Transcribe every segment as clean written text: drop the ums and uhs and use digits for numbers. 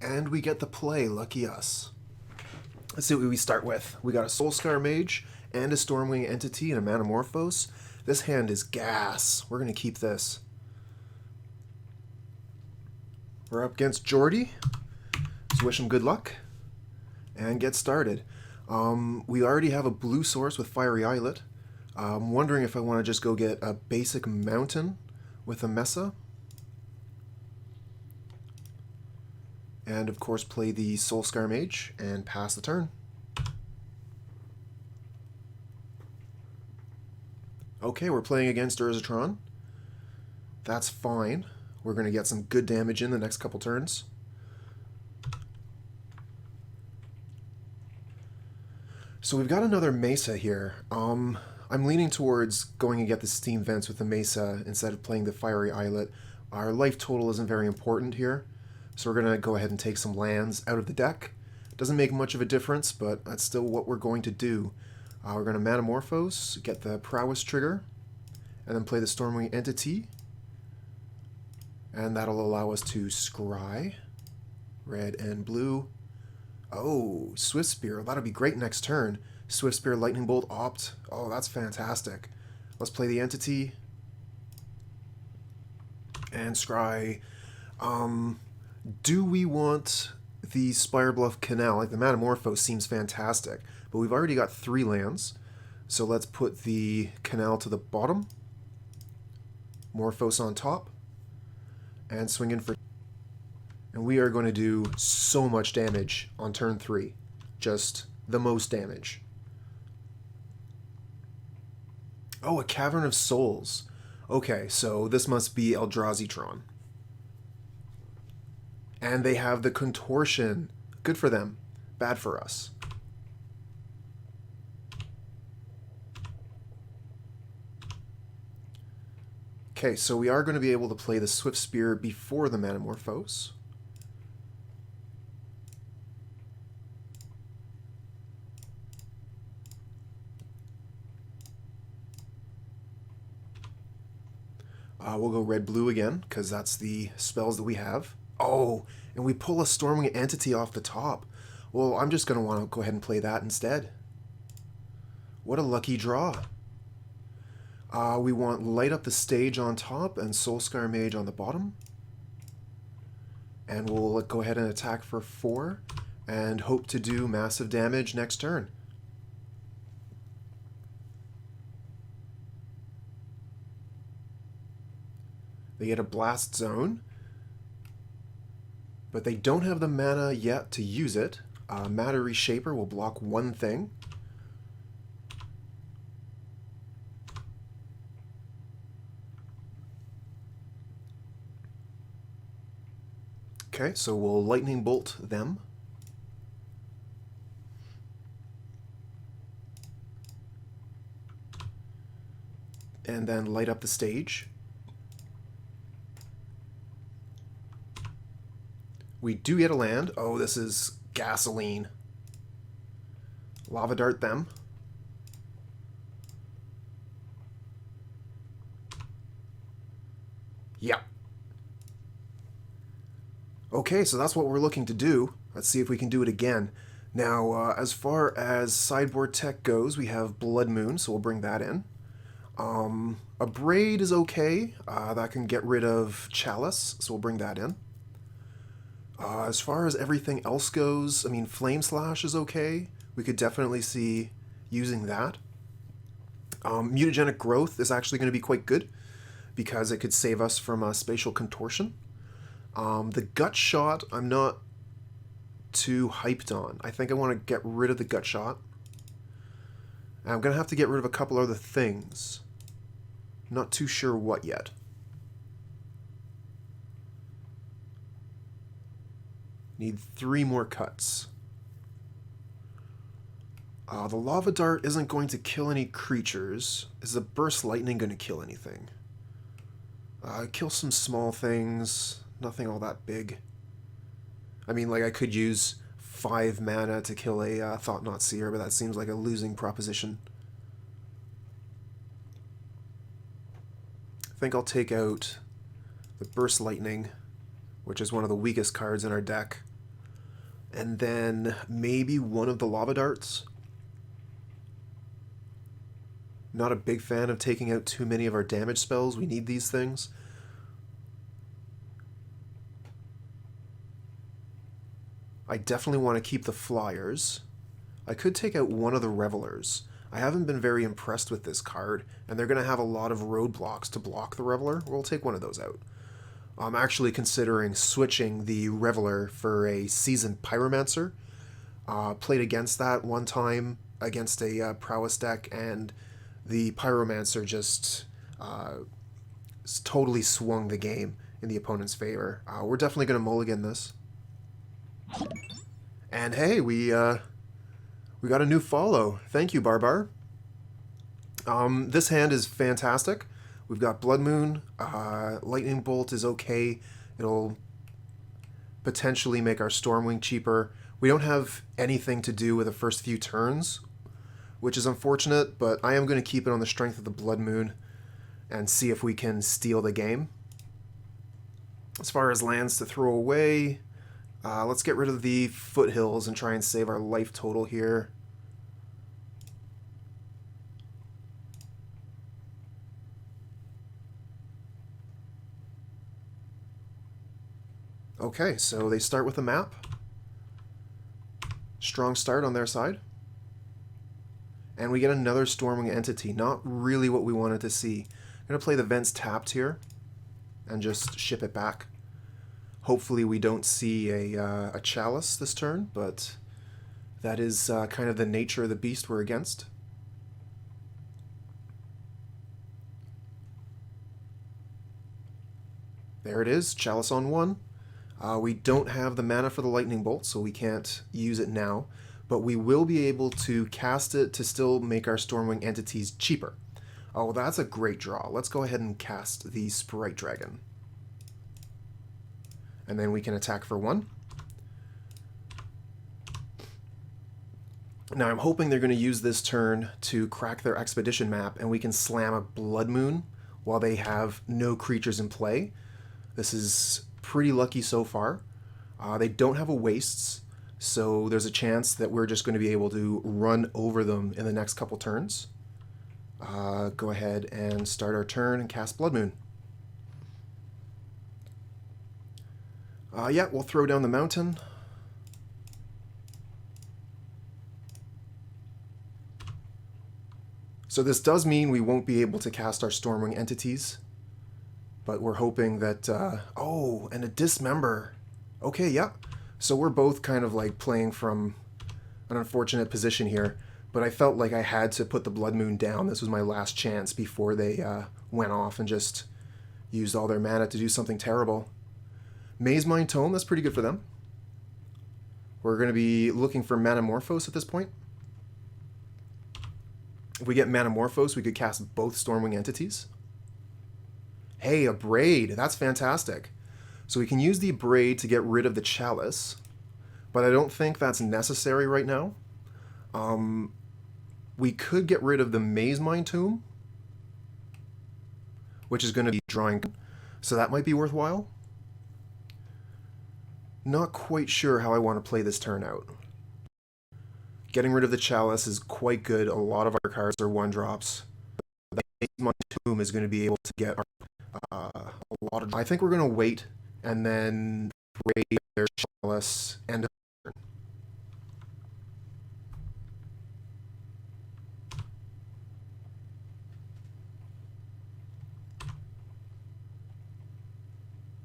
And we get the play, lucky us. Let's see what we start with. We got a Soul-Scar Mage and a Stormwing Entity and a Manamorphose. This hand is gas. We're going to keep this. We're up against Jordy. Let's wish him good luck and get started. We already have a blue source with Fiery Islet. I'm wondering if I want to just go get a basic mountain with a Mesa. And of course play the Soul-Scar Mage and pass the turn. Okay, we're playing against Urzatron. That's fine. We're going to get some good damage in the next couple turns. So we've got another Mesa here. I'm leaning towards going and get the Steam Vents with the Mesa instead of playing the Fiery Islet. Our life total isn't very important here, so we're going to go ahead and take some lands out of the deck. Doesn't make much of a difference, but that's still what we're going to do. We're going to Manamorphose, get the Prowess trigger, and then play the Stormwing Entity. And that'll allow us to scry. Red and blue. Oh, Swiftspear. That'll be great next turn. Swiftspear, Lightning Bolt, Opt. Oh, that's fantastic. Let's play the Entity. And scry. Do we want the Spirebluff Canal? Like, the Manamorphose seems fantastic. But we've already got 3 lands. So let's put the Canal to the bottom. Morphose on top. And swing in for... And we are going to do so much damage on turn 3. Just the most damage. Oh, a Cavern of Souls. Okay, so this must be Eldrazi-tron. And they have the Contortion. Good for them. Bad for us. Okay, so we are going to be able to play the Swiftspear before the Manamorphose. We'll go red-blue again, because that's the spells that we have. Oh, and we pull a Stormwing Entity off the top. Well, I'm just going to want to go ahead and play that instead. What a lucky draw. We want Light Up the Stage on top and Soul-Scar Mage on the bottom. And we'll go ahead and attack for 4 and hope to do massive damage next turn. They get a Blast Zone, but they don't have the mana yet to use it. Matter Reshaper will block 1 thing. Okay, so we'll Lightning Bolt them. And then light up the stage. We do get a land. Oh, this is gasoline. Lava Dart them. Yeah. Okay, so that's what we're looking to do. Let's see if we can do it again. Now, as far as sideboard tech goes, we have Blood Moon, so we'll bring that in. Abrade is okay. That can get rid of Chalice, so we'll bring that in. As far as everything else goes, I mean, Flame Slash is okay. We could definitely see using that. Mutagenic Growth is actually going to be quite good because it could save us from spatial contortion. The Gut Shot, I'm not too hyped on. I think I want to get rid of the Gut Shot. I'm going to have to get rid of a couple other things. Not too sure what yet. Need 3 more cuts. The Lava Dart isn't going to kill any creatures. Is the Burst Lightning going to kill anything? Kill some small things. Nothing all that big. I mean, like, I could use 5 mana to kill a Thought-Knot Seer, but that seems like a losing proposition. I think I'll take out the Burst Lightning, which is one of the weakest cards in our deck. And then maybe one of the lava darts. Not a big fan of taking out too many of our damage spells. We need these things. I definitely want to keep the flyers. I could take out one of the revelers. I haven't been very impressed with this card, and they're going to have a lot of roadblocks to block the reveler. We'll take one of those out. I'm actually considering switching the reveler for a seasoned pyromancer. Played against that one time against a prowess deck, and the pyromancer just totally swung the game in the opponent's favor. We're definitely going to mulligan this. And hey, we got a new follow. Thank you, Barbar. This hand is fantastic. We've got Blood Moon. Lightning Bolt is okay. It'll potentially make our Stormwing cheaper. We don't have anything to do with the first few turns, which is unfortunate, but I am going to keep it on the strength of the Blood Moon and see if we can steal the game. As far as lands to throw away, let's get rid of the Foothills and try and save our life total here. Okay, so they start with a map. Strong start on their side. And we get another Stormwing Entity. Not really what we wanted to see. I'm going to play the Vents tapped here and just ship it back. Hopefully we don't see a Chalice this turn, but that is kind of the nature of the beast we're against. There it is, Chalice on 1. We don't have the mana for the Lightning Bolt, so we can't use it now, but we will be able to cast it to still make our Stormwing entities cheaper. Oh, that's a great draw. Let's go ahead and cast the Sprite Dragon. And then we can attack for 1. Now I'm hoping they're going to use this turn to crack their Expedition map, and we can slam a Blood Moon while they have no creatures in play. This is pretty lucky so far. They don't have a Wastes, so there's a chance that we're just going to be able to run over them in the next couple turns. Go ahead and start our turn and cast Blood Moon. Yeah, we'll throw down the mountain. So this does mean we won't be able to cast our Stormwing entities, but we're hoping that... oh, and a Dismember. Okay, yeah. So we're both kind of like playing from an unfortunate position here, but I felt like I had to put the Blood Moon down. This was my last chance before they went off and just used all their mana to do something terrible. Maze Mind Tome, that's pretty good for them. We're going to be looking for Manamorphose at this point. If we get Manamorphose, we could cast both Stormwing entities. Hey, Abrade, that's fantastic. So we can use the Abrade to get rid of the Chalice, but I don't think that's necessary right now. We could get rid of the Maze Mind Tomb, which is going to be drawing, so that might be worthwhile. Not quite sure how I want to play this turn out. Getting rid of the Chalice is quite good. A lot of our cards are 1-drops. The Maze Mind Tomb is going to be able to get a lot of... I think we're going to wait and then raid their Chalice and a turn.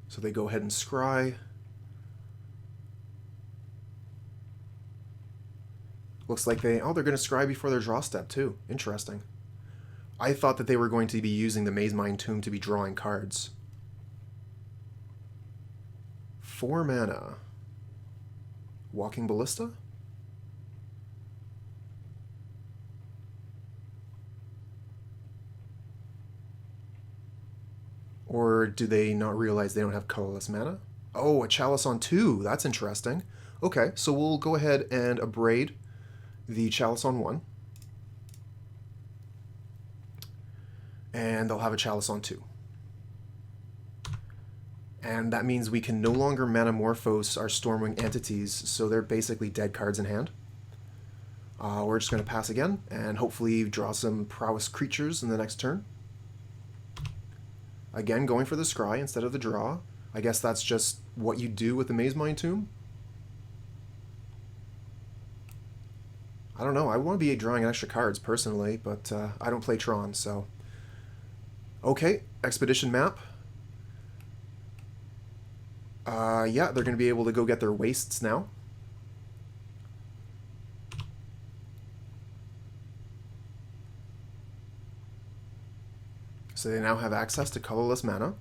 So they go ahead and scry. Looks like they're going to scry before their draw step too. Interesting. I thought that they were going to be using the Maze Mind Tomb to be drawing cards. 4 mana. Walking Ballista? Or do they not realize they don't have colorless mana? Oh, a Chalice on 2. That's interesting. Okay, so we'll go ahead and Abrade the Chalice on 1. And they'll have a Chalice on 2. And that means we can no longer Manamorphose our Stormwing entities, so they're basically dead cards in hand. We're just going to pass again, and hopefully draw some Prowess creatures in the next turn. Again, going for the scry instead of the draw. I guess that's just what you do with the Maze Mind Tomb. I don't know, I want to be drawing extra cards personally, but I don't play Tron, so... Okay, Expedition map. Yeah, they're going to be able to go get their wastes now. So they now have access to colorless mana.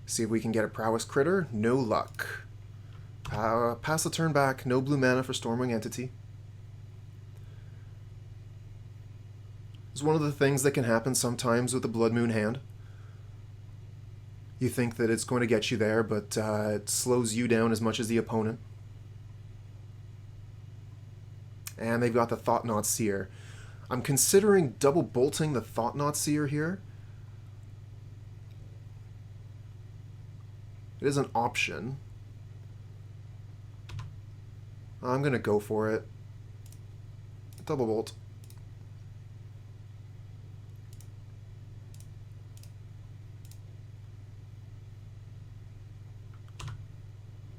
See if we can get a Prowess critter. No luck. Pass the turn back. No blue mana for Stormwing Entity. It's one of the things that can happen sometimes with a Blood Moon hand. You think that it's going to get you there, but it slows you down as much as the opponent. And they've got the Thought-Knot Seer. I'm considering double bolting the Thought-Knot Seer here. It is an option. I'm going to go for it. Double bolt.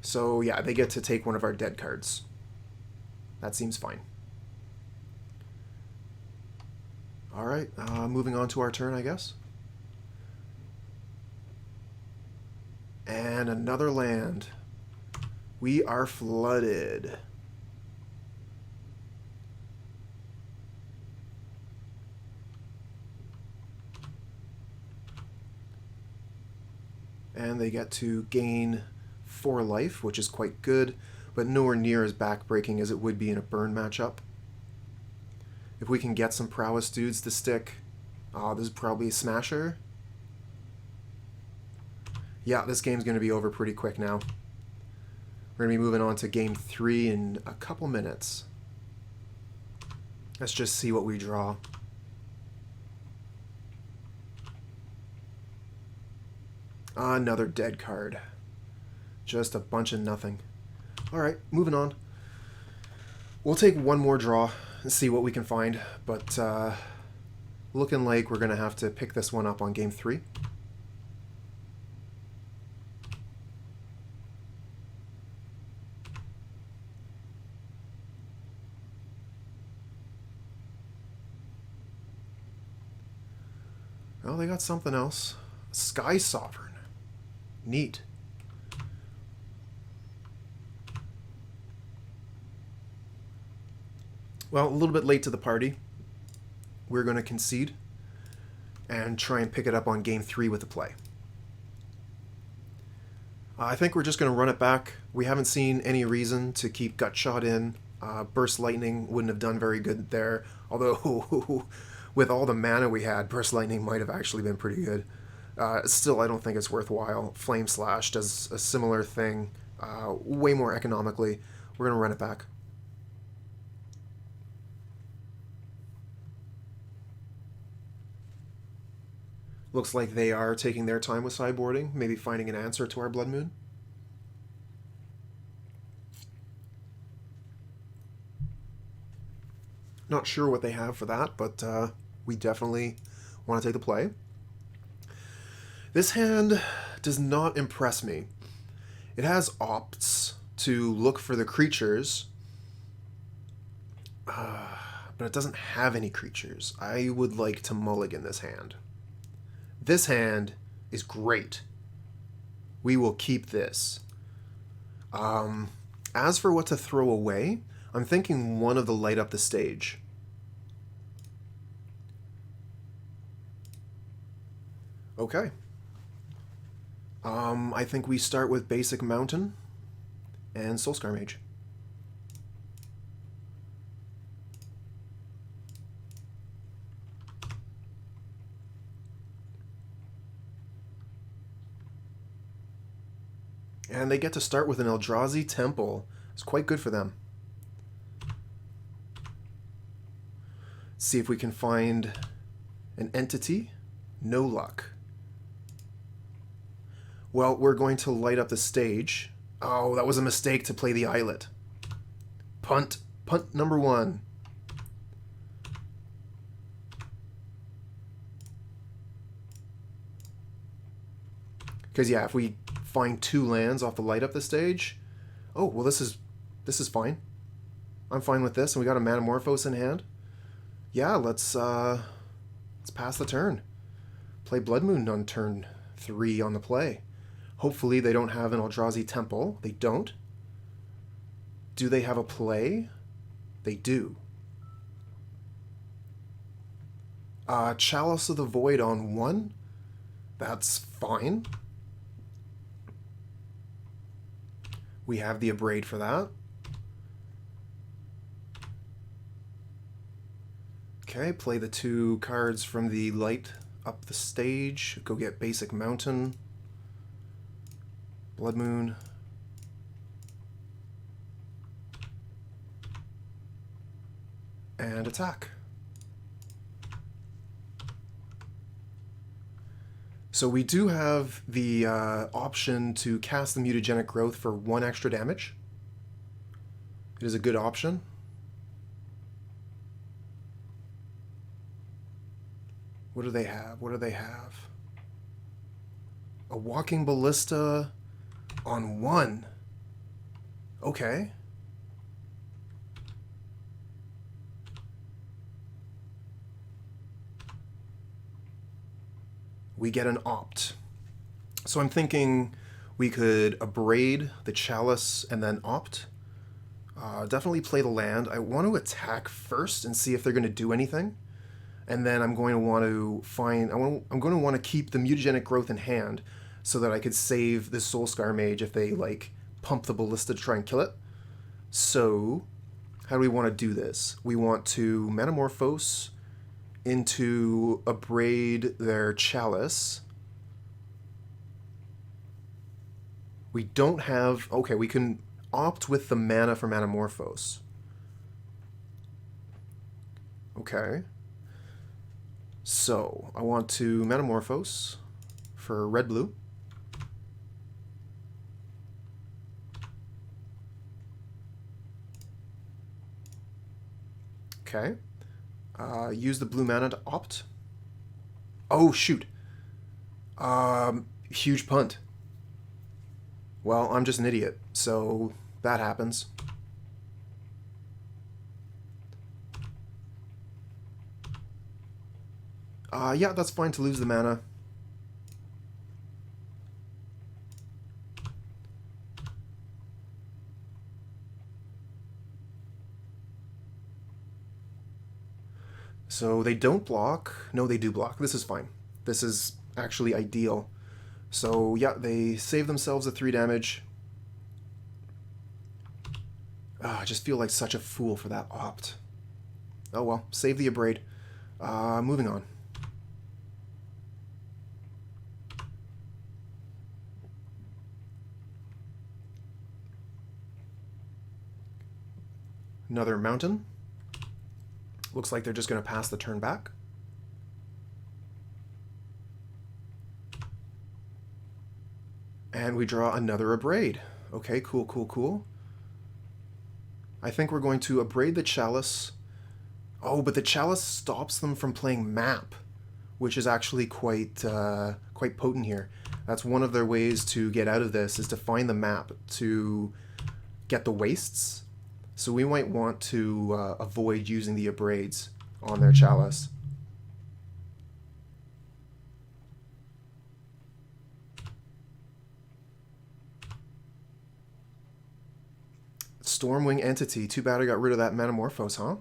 So yeah, they get to take one of our dead cards. That seems fine. Alright, moving on to our turn, I guess. And another land. We are flooded. And they get to gain 4 life, which is quite good, but nowhere near as backbreaking as it would be in a burn matchup. If we can get some Prowess dudes to stick, this is probably a smasher. Yeah, this game's going to be over pretty quick now. We're going to be moving on to game 3 in a couple minutes. Let's just see what we draw. Another dead card. Just a bunch of nothing. Alright, moving on. We'll take one more draw and see what we can find, but looking like we're going to have to pick this one up on game 3. Oh, they got something else. Sky Sovereign. Neat. Well, a little bit late to the party. We're going to concede and try and pick it up on game 3 with the play. I think we're just going to run it back. We haven't seen any reason to keep Gutshot in. Burst Lightning wouldn't have done very good there, although with all the mana we had, Burst Lightning might have actually been pretty good. Still, I don't think it's worthwhile. Flame Slash does a similar thing, way more economically. We're going to run it back. Looks like they are taking their time with sideboarding, maybe finding an answer to our Blood Moon. Not sure what they have for that, but we definitely want to take the play. This hand does not impress me. It has opts to look for the creatures, but it doesn't have any creatures. I would like to mulligan this hand. This hand is great. We will keep this. As for what to throw away, I'm thinking one of the Light Up the Stage. Okay. I think we start with basic Mountain and Soul-Scar Mage. And they get to start with an Eldrazi Temple. It's quite good for them. See if we can find an entity. No luck. Well, we're going to light up the stage. Oh, that was a mistake to play the Islet. Punt. Punt number 1. Because, yeah, if we find 2 lands off the light up the stage... Oh, well, this is fine. I'm fine with this, and we got a Manamorphose in hand. Yeah, let's pass the turn. Play Blood Moon on turn 3 on the play. Hopefully they don't have an Eldrazi Temple. They don't. Do they have a play? They do. Chalice of the Void on 1. That's fine. We have the Abrade for that. Okay, play the 2 cards from the light up the stage. Go get Basic Mountain. Blood Moon. And attack. So we do have the option to cast the Mutagentic Growth for 1 extra damage. It is a good option. What do they have? What do they have? A Walking Ballista on 1. Okay. We get an opt. So I'm thinking we could Abrade the Chalice and then opt. Definitely play the land. I want to attack first and see if they're going to do anything. And then I'm going to want to find... I'm going to want to keep the Mutagenic Growth in hand so that I could save this Soul-Scar Mage if they, like, pump the Ballista to try and kill it. So, how do we want to do this? We want to Manamorphose into Abrade their Chalice. We don't have... Okay, we can opt with the mana for Manamorphose. Okay. So, I want to Manamorphose for red-blue. Okay. Use the blue mana to opt. Oh, shoot. Huge punt. Well, I'm just an idiot, so that happens. Yeah, that's fine to lose the mana. So they don't block. No, they do block. This is fine. This is actually ideal. So yeah, they save themselves a 3 damage. I just feel like such a fool for that opt. Oh well, save the Abrade. Moving on. Another mountain. Looks like they're just going to pass the turn back. And we draw another Abrade. Okay, cool, cool, cool. I think we're going to Abrade the Chalice. Oh, but the Chalice stops them from playing map, which is actually quite potent here. That's one of their ways to get out of this, is to find the map to get the wastes. So we might want to avoid using the Abrades on their Chalice. Stormwing Entity. Too bad I got rid of that Manamorphose, huh?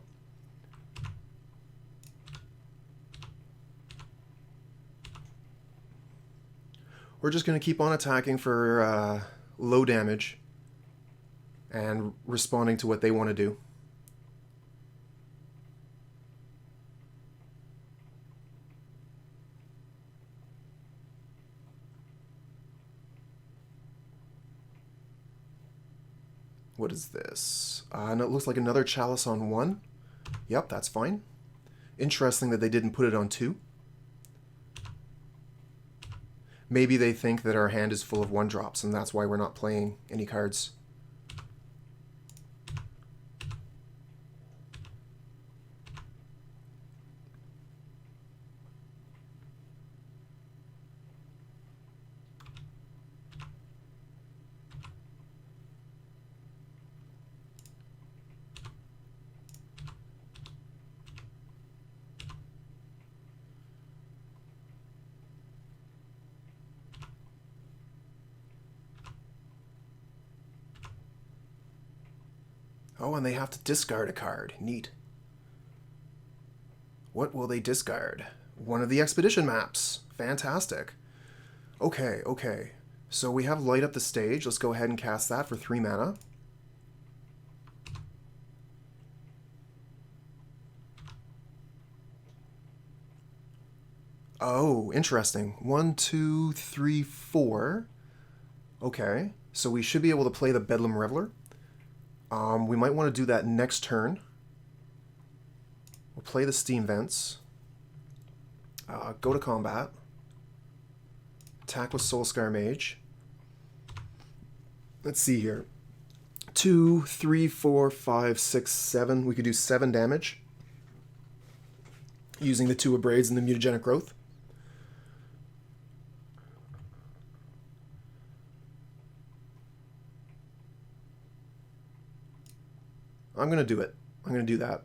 We're just going to keep on attacking for low damage and responding to what they want to do. What is this? And it looks like another Chalice on 1. Yep, that's fine. Interesting that they didn't put it on 2. Maybe they think that our hand is full of 1-drops, and that's why we're not playing any cards. Oh, and they have to discard a card. Neat. What will they discard? One of the expedition maps. Fantastic. Okay, okay. So we have Light Up the Stage. Let's go ahead and cast that for 3 mana. Oh, interesting. 1, 2, 3, 4. Okay. So we should be able to play the Bedlam Reveler. We might want to do that next turn. We'll play the Steam Vents. Go to combat. Attack with Soul-Scar Mage. Let's see here. 2, 3, 4, 5, 6, 7. We could do 7 damage. Using the 2 Abrades and the Mutagenic Growth. I'm going to do it. I'm going to do that.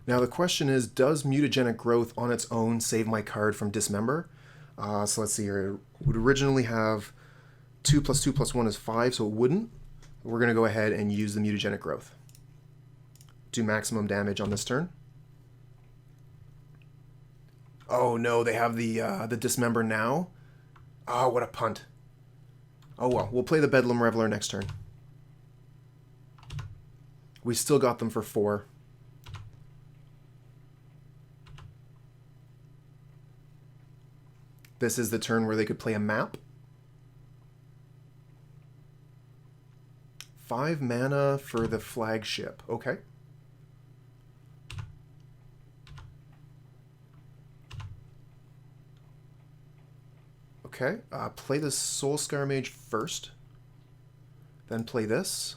Now the question is, does Mutagenic Growth on its own save my card from Dismember? So let's see here. It would originally have 2 + 2 + 1 is 5, so it wouldn't. We're going to go ahead and use the Mutagenic Growth. Do maximum damage on this turn. Oh no, they have the Dismember now. Ah, what a punt. Oh well, we'll play the Bedlam Reveler next turn. We still got them for 4. This is the turn where they could play a map. 5 mana for the flagship. Okay. Okay, play the Soul-Scar Mage first. Then play this.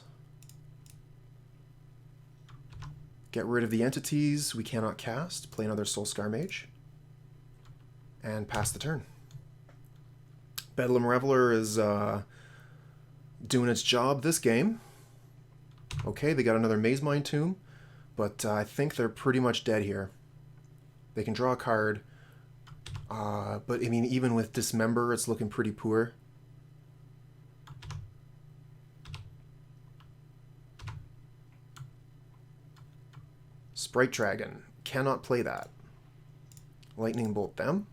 Get rid of the entities we cannot cast. Play another Soul-Scar Mage. And pass the turn. Bedlam Reveler is doing its job this game. Okay, they got another Maze Mine Tomb, but I think they're pretty much dead here. They can draw a card, but I mean, even with Dismember, it's looking pretty poor. Sprite Dragon. Cannot play that. Lightning Bolt them.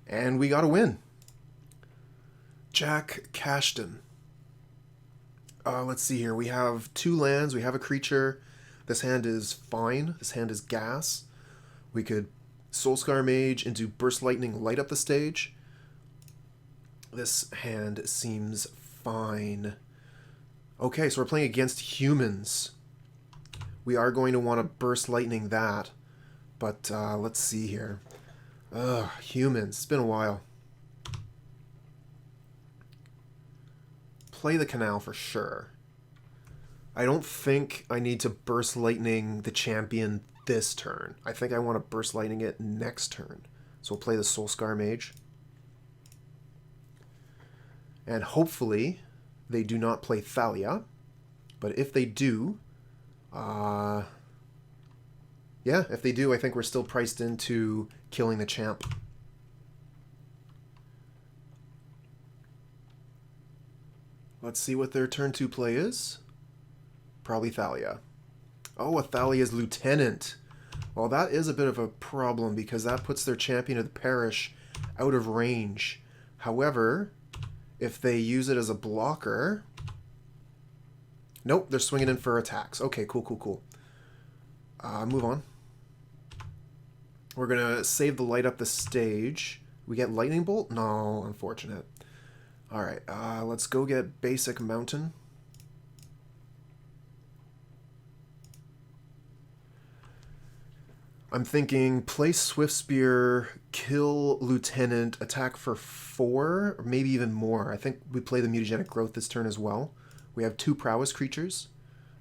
And we got a win. Jack Cashton. Let's see here. We have 2 lands. We have a creature. This hand is fine. This hand is gas. We could Soul-Scar Mage into Burst Lightning, Light Up the Stage. This hand seems fine. Okay, so we're playing against humans. We are going to want to Burst Lightning that. But let's see here. Ugh, humans. It's been a while. Play the Canal for sure. I don't think I need to Burst Lightning the champion this turn. I think I want to Burst Lightning it next turn. So we'll play the Soul-Scar Mage. And hopefully they do not play Thalia. But if they do... yeah, if they do, I think we're still priced into killing the champ. Let's see what their turn 2 play is. Probably Thalia. Oh, a Thalia's Lieutenant. Well, that is a bit of a problem because that puts their champion of the parish out of range. However, if they use it as a blocker... Nope, they're swinging in for attacks. Okay, cool, cool, cool. Move on. We're going to save the light up the stage. We get Lightning Bolt? No, unfortunate. Alright, let's go get basic Mountain. I'm thinking play Swiftspear, kill Lieutenant, attack for 4, or maybe even more. I think we play the Mutagentic Growth this turn as well. We have 2 Prowess creatures,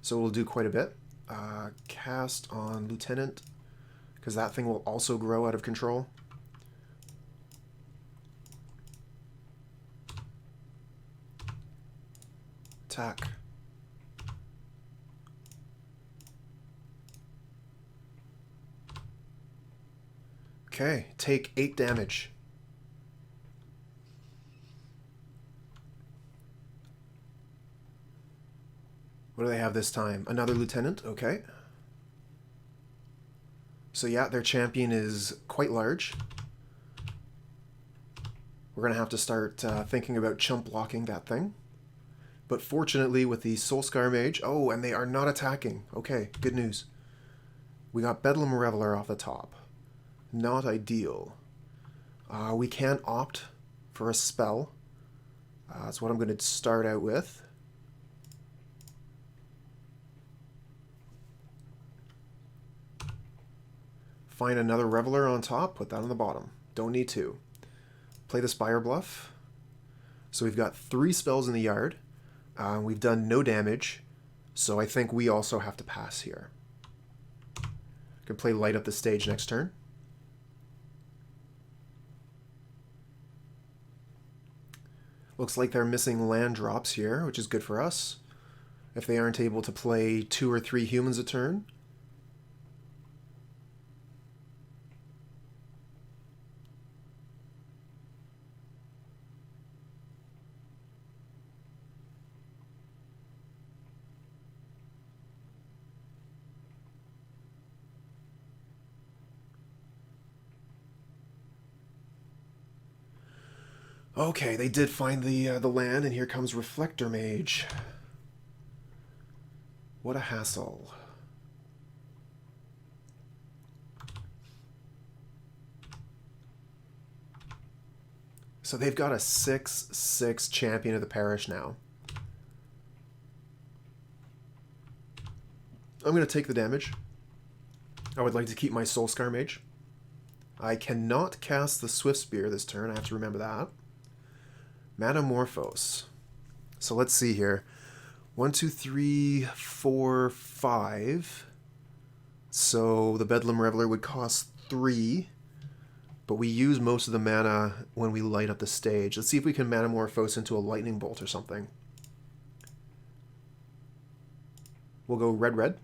so we'll do quite a bit. Cast on Lieutenant, because that thing will also grow out of control. Attack. Okay, take 8 damage. What do they have this time? Another Lieutenant? Okay. So yeah, their champion is quite large. We're going to have to start thinking about chump blocking that thing. But fortunately with the Soul-Scar Mage... Oh, and they are not attacking. Okay, good news. We got Bedlam Reveler off the top. Not ideal. We can opt for a spell. That's what I'm going to start out with. Find another Reveler on top, put that on the bottom. Don't need to. Play the Spirebluff. So we've got 3 spells in the yard. We've done no damage, so I think we also have to pass here. Can play Light Up the Stage next turn. Looks like they're missing land drops here, which is good for us. If they aren't able to play 2 or 3 humans a turn. Okay, they did find the land, and here comes Reflector Mage. What a hassle. So they've got a 6/6 champion of the parish now. I'm going to take the damage. I would like to keep my Soul-Scar Mage. I cannot cast the Swiftspear this turn, I have to remember that. Manamorphose. So let's see here. 1, 2, 3, 4, 5. So the Bedlam Reveler would cost 3. But we use most of the mana when we light up the stage. Let's see if we can Manamorphose into a Lightning Bolt or something. We'll go red, red.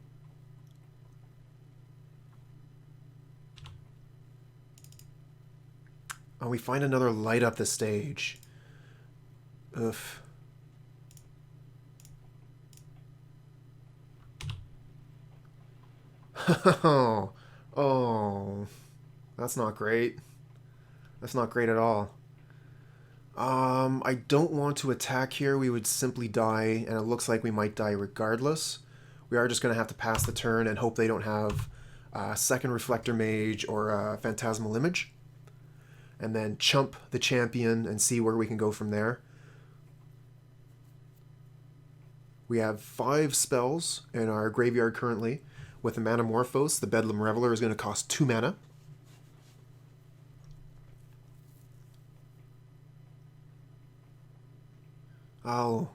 Oh, we find another light up the stage. Oof. Oh, that's not great. That's not great at all. I don't want to attack here. We would simply die, and it looks like we might die regardless. We are just going to have to pass the turn and hope they don't have a second Reflector Mage or a Phantasmal Image. And then chump the champion and see where we can go from there. We have 5 spells in our graveyard currently. With the Manamorphose, the Bedlam Reveler is going to cost 2 mana. Oh,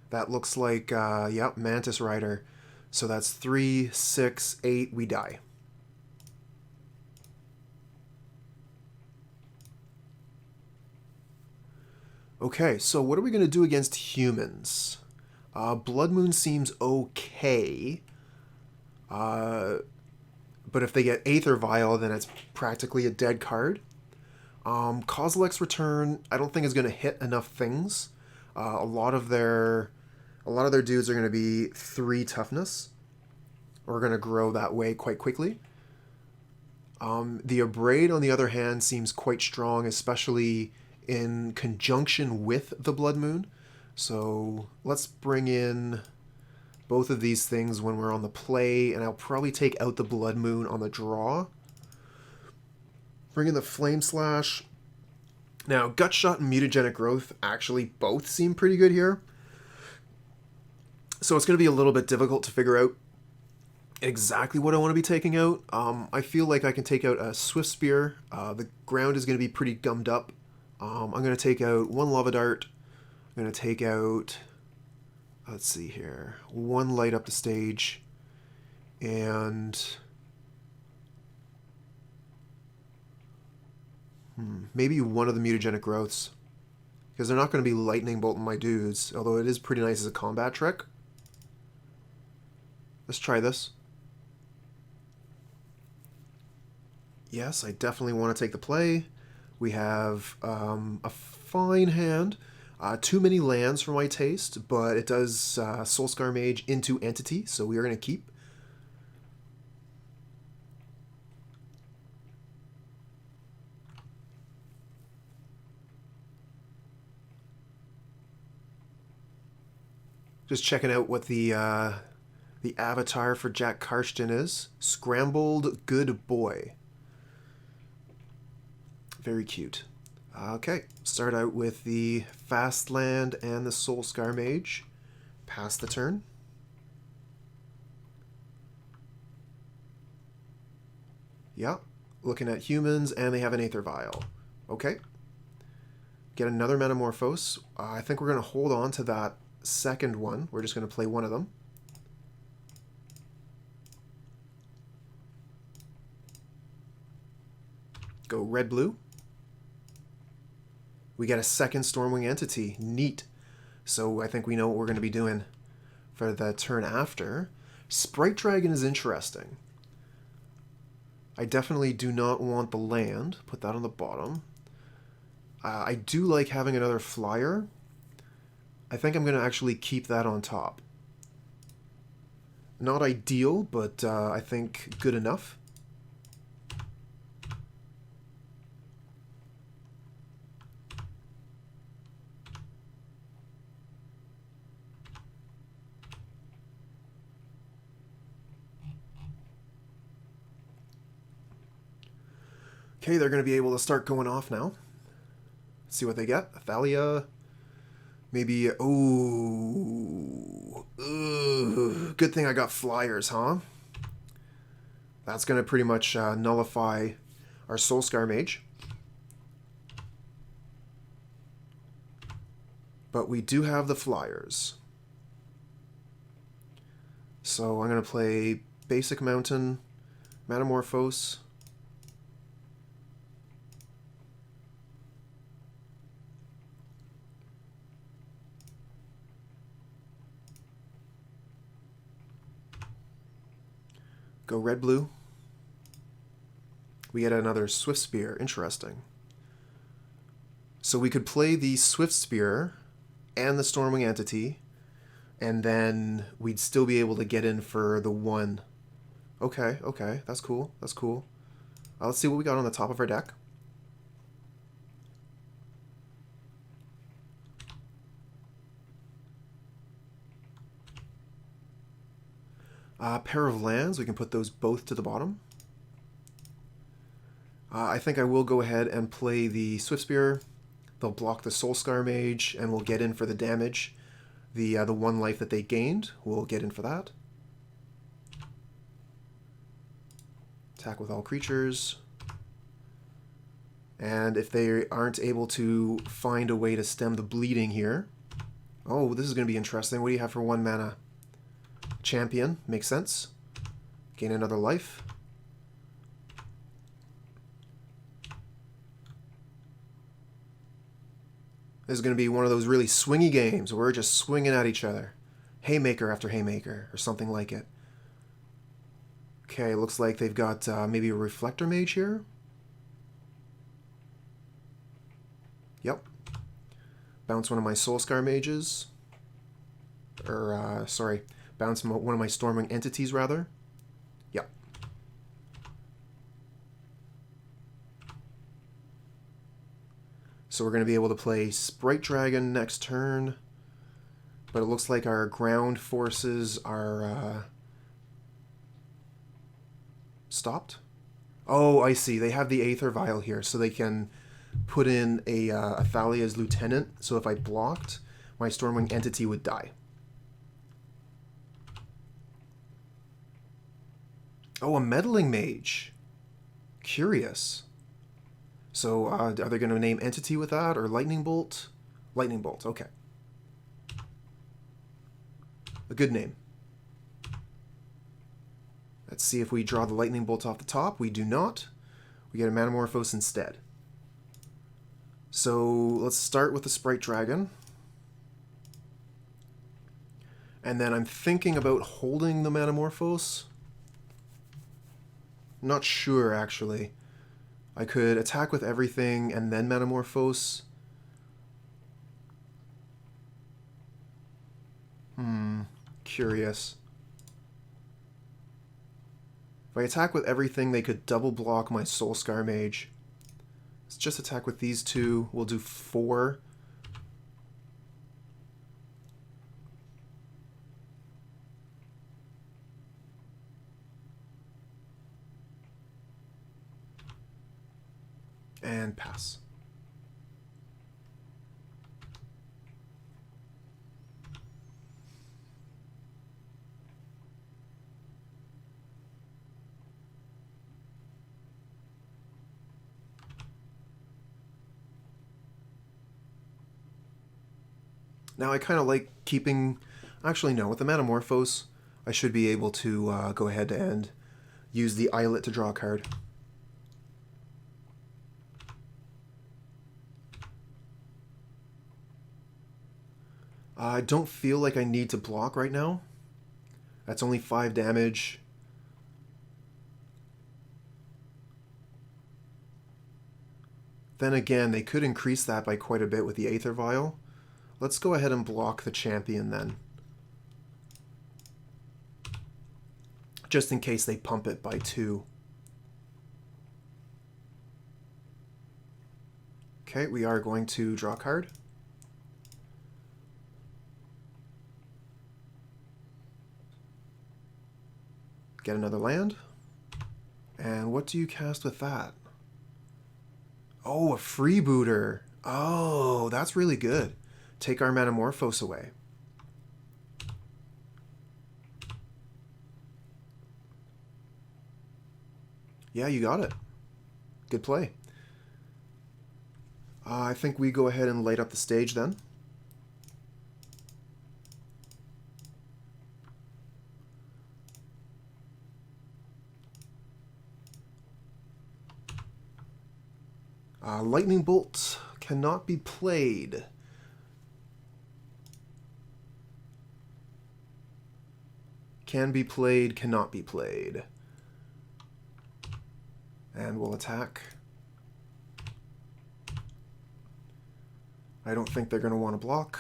that looks like, yep, Mantis Rider. So that's 3, 6, 8, we die. Okay, so what are we going to do against humans? Blood Moon seems okay. But if they get Aether Vial, then it's practically a dead card. Kozilek's Return, I don't think is going to hit enough things. A lot of their dudes are going to be 3 toughness. Or going to grow that way quite quickly. The Abrade, on the other hand, seems quite strong, especially in conjunction with the Blood Moon. So let's bring in both of these things when we're on the play, and I'll probably take out the Blood Moon on the draw. Bring in the Flame Slash. Now, Gut Shot and Mutagenic Growth actually both seem pretty good here. So it's going to be a little bit difficult to figure out exactly what I want to be taking out. I feel like I can take out a Swiftspear. The ground is going to be pretty gummed up. I'm going to take out one Lava Dart. I'm going to take out, let's see here, one Light Up the Stage, and maybe one of the Mutagenic Growths, because they're not going to be Lightning Bolting my dudes, although it is pretty nice as a combat trick. Let's try this. Yes, I definitely want to take the play. We have a fine hand. Too many lands for my taste, but it does Soul-Scar Mage into Entity, so we are going to keep. Just checking out what the avatar for Jack Karsten is. Scrambled Good Boy. Very cute. Okay, start out with the Fast Land and the Soul-Scar Mage. Pass the turn. Yeah, looking at humans, and they have an Aether Vial. Okay. Get another Manamorphose. I think we're going to hold on to that second one. We're just going to play one of them. Go red-blue. We get a second Stormwing Entity. Neat. So I think we know what we're going to be doing for the turn after. Sprite Dragon is interesting. I definitely do not want the land. Put that on the bottom. I do like having another flyer. I think I'm going to actually keep that on top. Not ideal, but I think good enough. Okay, they're going to be able to start going off now. Let's see what they get. Thalia. Maybe... Ooh. Ugh. Good thing I got flyers, huh? That's going to pretty much nullify our Soul-Scar Mage. But we do have the flyers. So I'm going to play Basic Mountain, Manamorphose. Go red-blue. We get another Swiftspear. Interesting. So we could play the Swiftspear and the Stormwing Entity, and then we'd still be able to get in for the one. Okay, okay. That's cool. That's cool. Let's see what we got on the top of our deck. Pair of lands, we can put those both to the bottom. I think I will go ahead and play the Swiftspear. They'll block the Soul-Scar Mage, and we'll get in for the damage. The one life that they gained, we'll get in for that. Attack with all creatures. And if they aren't able to find a way to stem the bleeding here... Oh, this is going to be interesting. What do you have for 1 mana? Champion, makes sense. Gain another life. This is going to be one of those really swingy games where we're just swinging at each other. Haymaker after haymaker, or something like it. Okay, looks like they've got maybe a Reflector Mage here. Yep. Bounce one of my Soul-Scar Mages. Or, sorry. Bounce one of my Stormwing Entities, rather. Yep. So we're going to be able to play Sprite Dragon next turn. But it looks like our ground forces are stopped. Oh, I see. They have the Aether Vial here, so they can put in a Athalia's Lieutenant. So if I blocked, my Stormwing Entity would die. Oh, a Meddling Mage. Curious. So are they going to name Entity with that, or Lightning Bolt? Lightning Bolt, okay. A good name. Let's see if we draw the Lightning Bolt off the top. We do not. We get a Manamorphose instead. So let's start with the Sprite Dragon. And then I'm thinking about holding the Manamorphose. Not sure, actually. I could attack with everything and then Manamorphose. Curious. If I attack with everything, they could double block my Soul-Scar Mage. Let's just attack with these two. We'll do 4. And pass. Now I kind of like keeping... Actually, no. With the Manamorphose, I should be able to go ahead and use the Islet to draw a card. I don't feel like I need to block right now. That's only 5 damage. Then again, they could increase that by quite a bit with the Aether Vial. Let's go ahead and block the champion then. Just in case they pump it by 2. Okay, we are going to draw a card. Get another land. And what do you cast with that? Oh, a freebooter. Oh, that's really good. Take our Manamorphose away. Yeah, you got it. Good play. I think we go ahead and light up the stage then. Lightning Bolt cannot be played. Can be played, cannot be played. And we'll attack. I don't think they're going to want to block.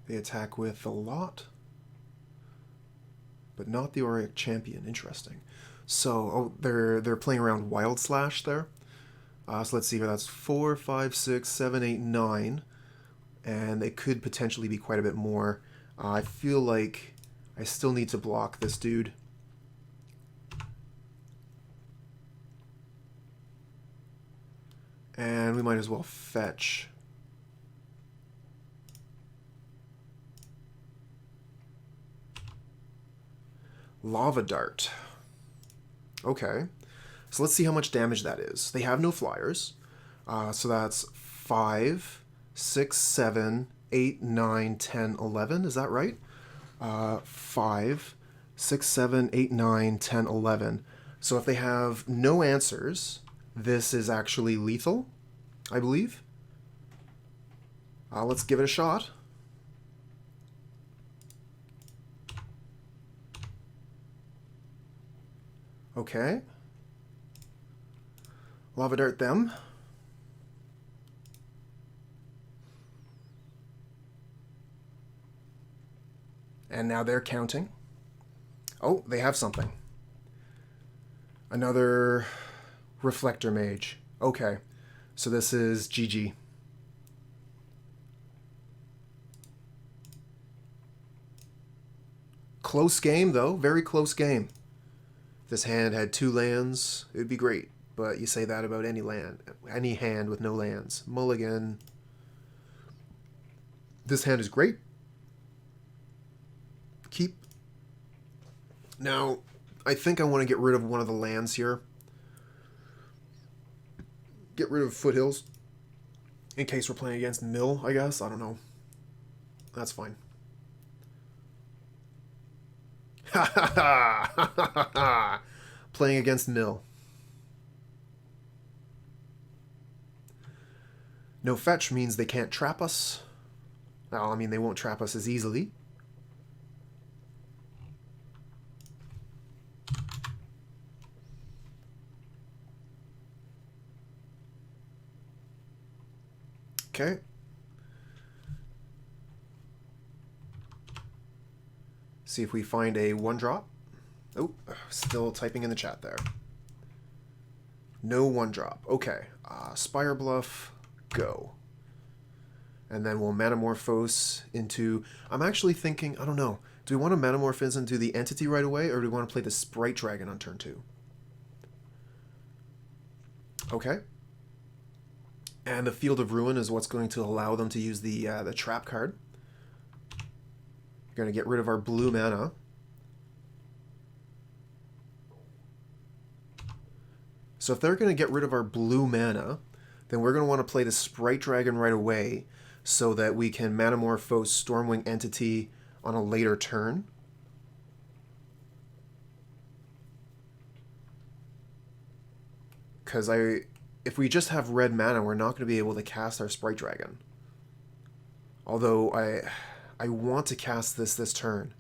They attack with a lot, but not the Auric Champion. Interesting. So, oh, they're playing around Wild Slash there. So let's see here. That's 4, 5, 6, 7, 8, 9, and they could potentially be quite a bit more. I feel like I still need to block this dude. And we might as well fetch. Lava Dart. Okay. So let's see how much damage that is. They have no flyers. So that's 5, 6, 7, 8, 9, 10, 11. Is that right? 5, 6, 7, 8, 9, 10, 11. So if they have no answers, this is actually lethal, I believe. Let's give it a shot. Okay. Lava Dart them. And now they're counting. Oh, they have something. Another Reflector Mage. Okay. So this is GG. Close game, though. Very close game. If this hand had 2 lands, it would be great. But you say that about any hand with no lands. Mulligan. This hand is great. Keep. Now, I think I want to get rid of one of the lands here. Get rid of Foothills. In case we're playing against Mill, I guess. I don't know. That's fine. Ha ha ha! Ha ha ha! Playing against Mill. No fetch means they can't trap us. Well, I mean, they won't trap us as easily. Okay. See if we find a 1-drop. Oh, still typing in the chat there. No 1-drop. Okay. Spirebluff, go. And then we'll Manamorphose into... I'm actually thinking, I don't know. Do we want to Manamorphose into the Entity right away, or do we want to play the Sprite Dragon on turn 2? Okay. And the Field of Ruin is what's going to allow them to use the trap card. We're going to get rid of our blue mana. So if they're going to get rid of our blue mana, then we're going to want to play the Sprite Dragon right away so that we can Manamorphose Stormwing Entity on a later turn. Because if we just have red mana, we're not going to be able to cast our Sprite Dragon. Although I want to cast this turn.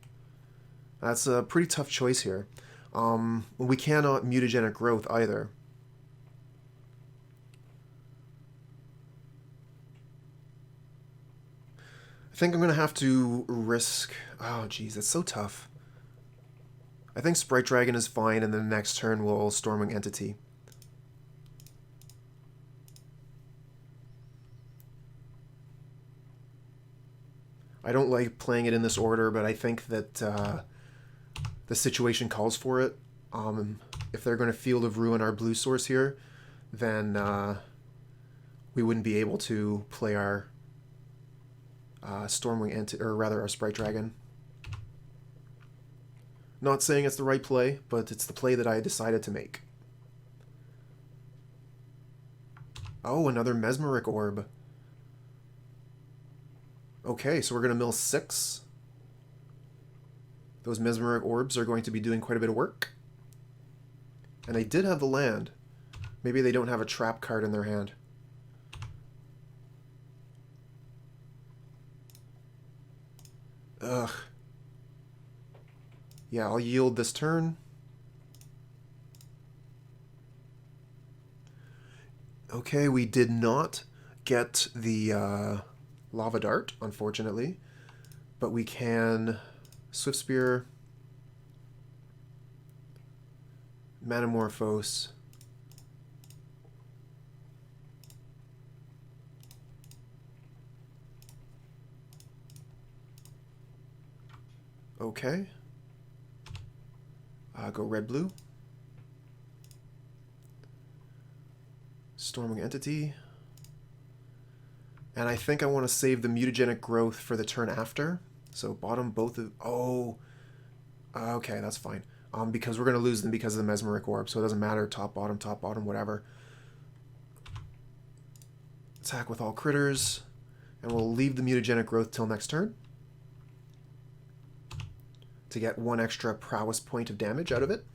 That's a pretty tough choice here. We cannot Mutagentic Growth either. I think I'm going to have to risk... Oh, geez, that's so tough. I think Sprite Dragon is fine, and then the next turn we'll Stormwing Entity. I don't like playing it in this order, but I think that the situation calls for it. If they're going to Field of Ruin our blue source here, then we wouldn't be able to play our Stormwing Entity, or rather our Sprite Dragon. Not saying it's the right play, but it's the play that I decided to make. Oh, another Mesmeric Orb. Okay, so we're going to mill 6. Those Mesmeric Orbs are going to be doing quite a bit of work. And they did have the land. Maybe they don't have a trap card in their hand. Ugh. Yeah, I'll yield this turn. Okay, we did not get the Lava Dart, unfortunately. But we can Swiftspear, Manamorphose, okay. Go red-blue. Stormwing Entity. And I think I want to save the Mutagenic Growth for the turn after. So bottom both of... Oh. Okay, that's fine. Because we're going to lose them because of the Mesmeric Orb. So it doesn't matter. Top, bottom, whatever. Attack with all critters. And we'll leave the Mutagenic Growth till next turn. To get 1 extra Prowess point of damage out of it.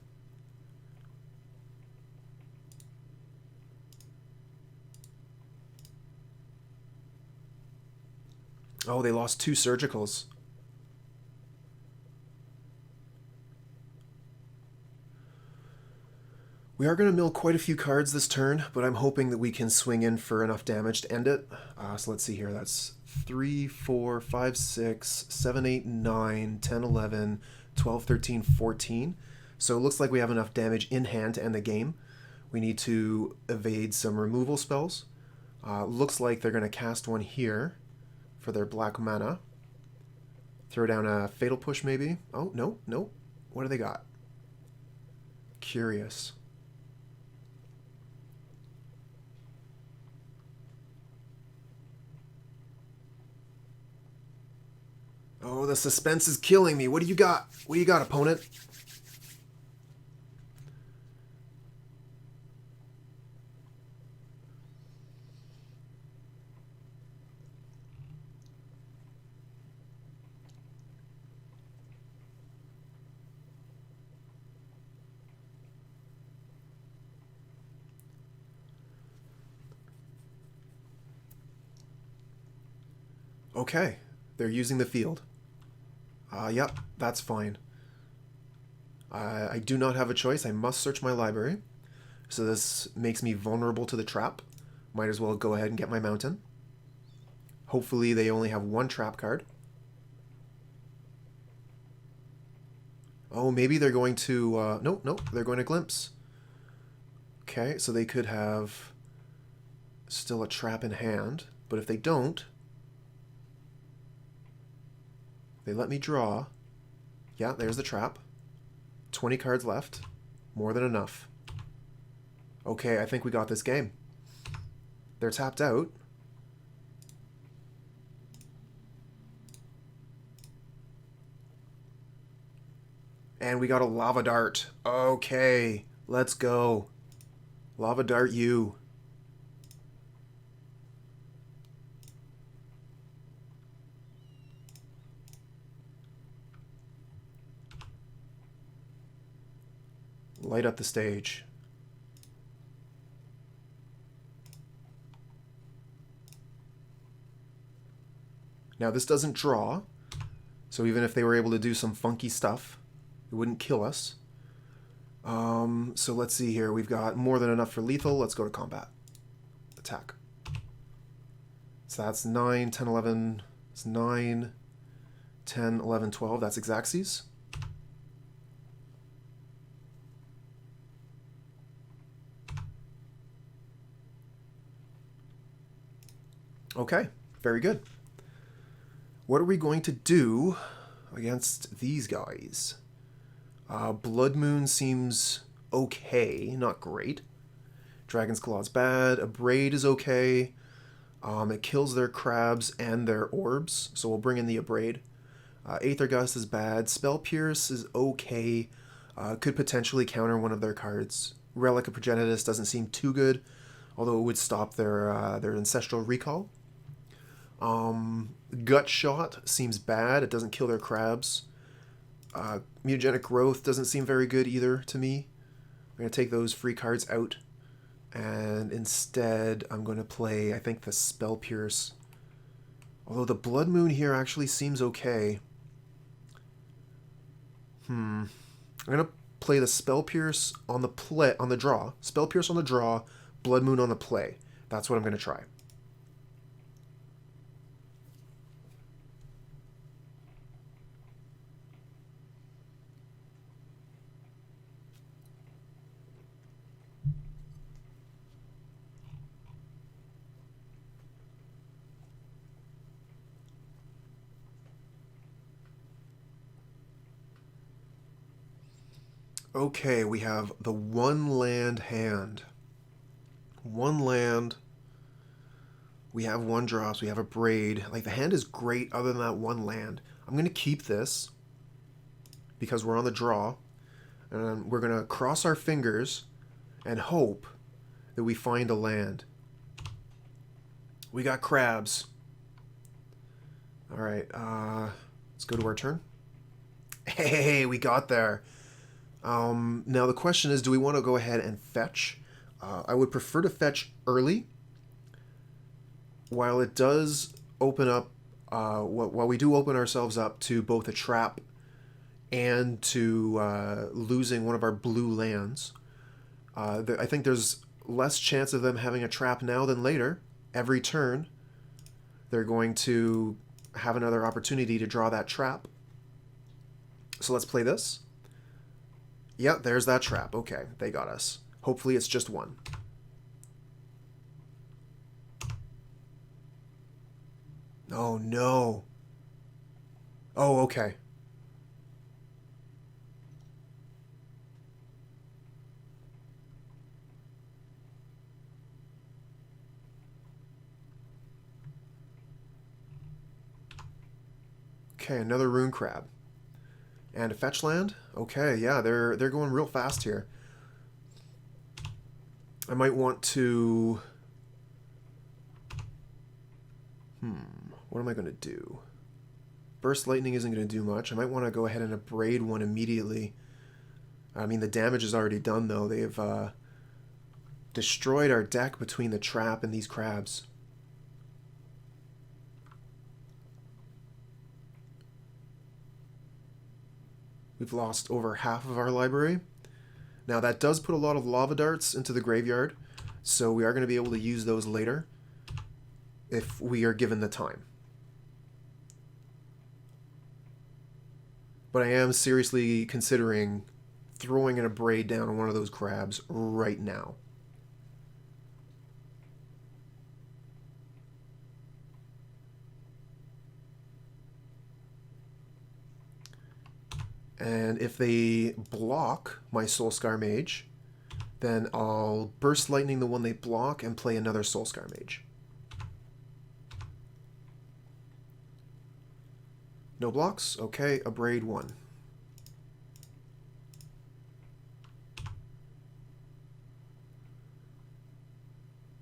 Oh, they lost 2 Surgicals. We are going to mill quite a few cards this turn, but I'm hoping that we can swing in for enough damage to end it. So let's see here. That's 3, 4, 5, 6, 7, 8, 9, 10, 11, 12, 13, 14. So it looks like we have enough damage in hand to end the game. We need to evade some removal spells. Looks like they're going to cast one here for their black mana. Throw down a Fatal Push maybe. Oh, no, no. What do they got? Curious. Oh, the suspense is killing me. What do you got? What do you got, opponent? Okay, they're using the field. Yep, that's fine. I do not have a choice. I must search my library. So this makes me vulnerable to the trap. Might as well go ahead and get my mountain. Hopefully they only have one trap card. Oh, maybe they're going to... nope, they're going to Glimpse. Okay, so they could have still a trap in hand. But if they don't... They let me draw. Yeah, there's the trap. 20 cards left. More than enough. Okay, I think we got this game. They're tapped out. And we got a Lava Dart. Okay, let's go. Lava Dart you. Light up the stage. Now this doesn't draw, so even if they were able to do some funky stuff, it wouldn't kill us. So let's see here. We've got more than enough for lethal. Let's go to combat. Attack. So that's 9, 10, 11. It's 9, 10, 11, 12. That's Xaxes. Okay, very good. What are we going to do against these guys? Blood Moon seems okay, not great. Dragon's Claw's bad. Abrade is okay. It kills their crabs and their orbs, so we'll bring in the Abrade. Aether Gust is bad. Spell Pierce is okay. Could potentially counter one of their cards. Relic of Progenitus doesn't seem too good, although it would stop their Ancestral Recall. Gut Shot seems bad. It doesn't kill their crabs. Mutagentic Growth doesn't seem very good either to me. I'm going to take those free cards out. And instead, I'm going to play, I think, the Spell Pierce. Although the Blood Moon here actually seems okay. I'm going to play the Spell Pierce on the draw. Spell Pierce on the draw, Blood Moon on the play. That's what I'm going to try. Okay, we have the one land hand. One land. We have one drops. We have a braid. Like, the hand is great other than that one land. I'm going to keep this because we're on the draw. And we're going to cross our fingers and hope that we find a land. We got crabs. All right, let's go to our turn. Hey, we got there. Now the question is, do we want to go ahead and fetch? I would prefer to fetch early. While it does open up, while we do open ourselves up to both a trap and to losing one of our blue lands, I think there's less chance of them having a trap now than later. Every turn, they're going to have another opportunity to draw that trap. So let's play this. Yeah, there's that trap. Okay, they got us. Hopefully it's just one. Oh, no. Oh, okay. Okay, another Rune Crab. And a fetch land? Okay, yeah, they're going real fast here. I might want to... what am I going to do? Burst Lightning isn't going to do much. I might want to go ahead and Abrade one immediately. I mean, the damage is already done, though. They've destroyed our deck between the trap and these crabs. We've lost over half of our library. Now, that does put a lot of lava darts into the graveyard, so we are going to be able to use those later if we are given the time. But I am seriously considering throwing an Abrade down on one of those crabs right now. And if they block my Soul-Scar Mage, then I'll Burst Lightning the one they block and play another Soul-Scar Mage. No blocks? Okay, Abrade one.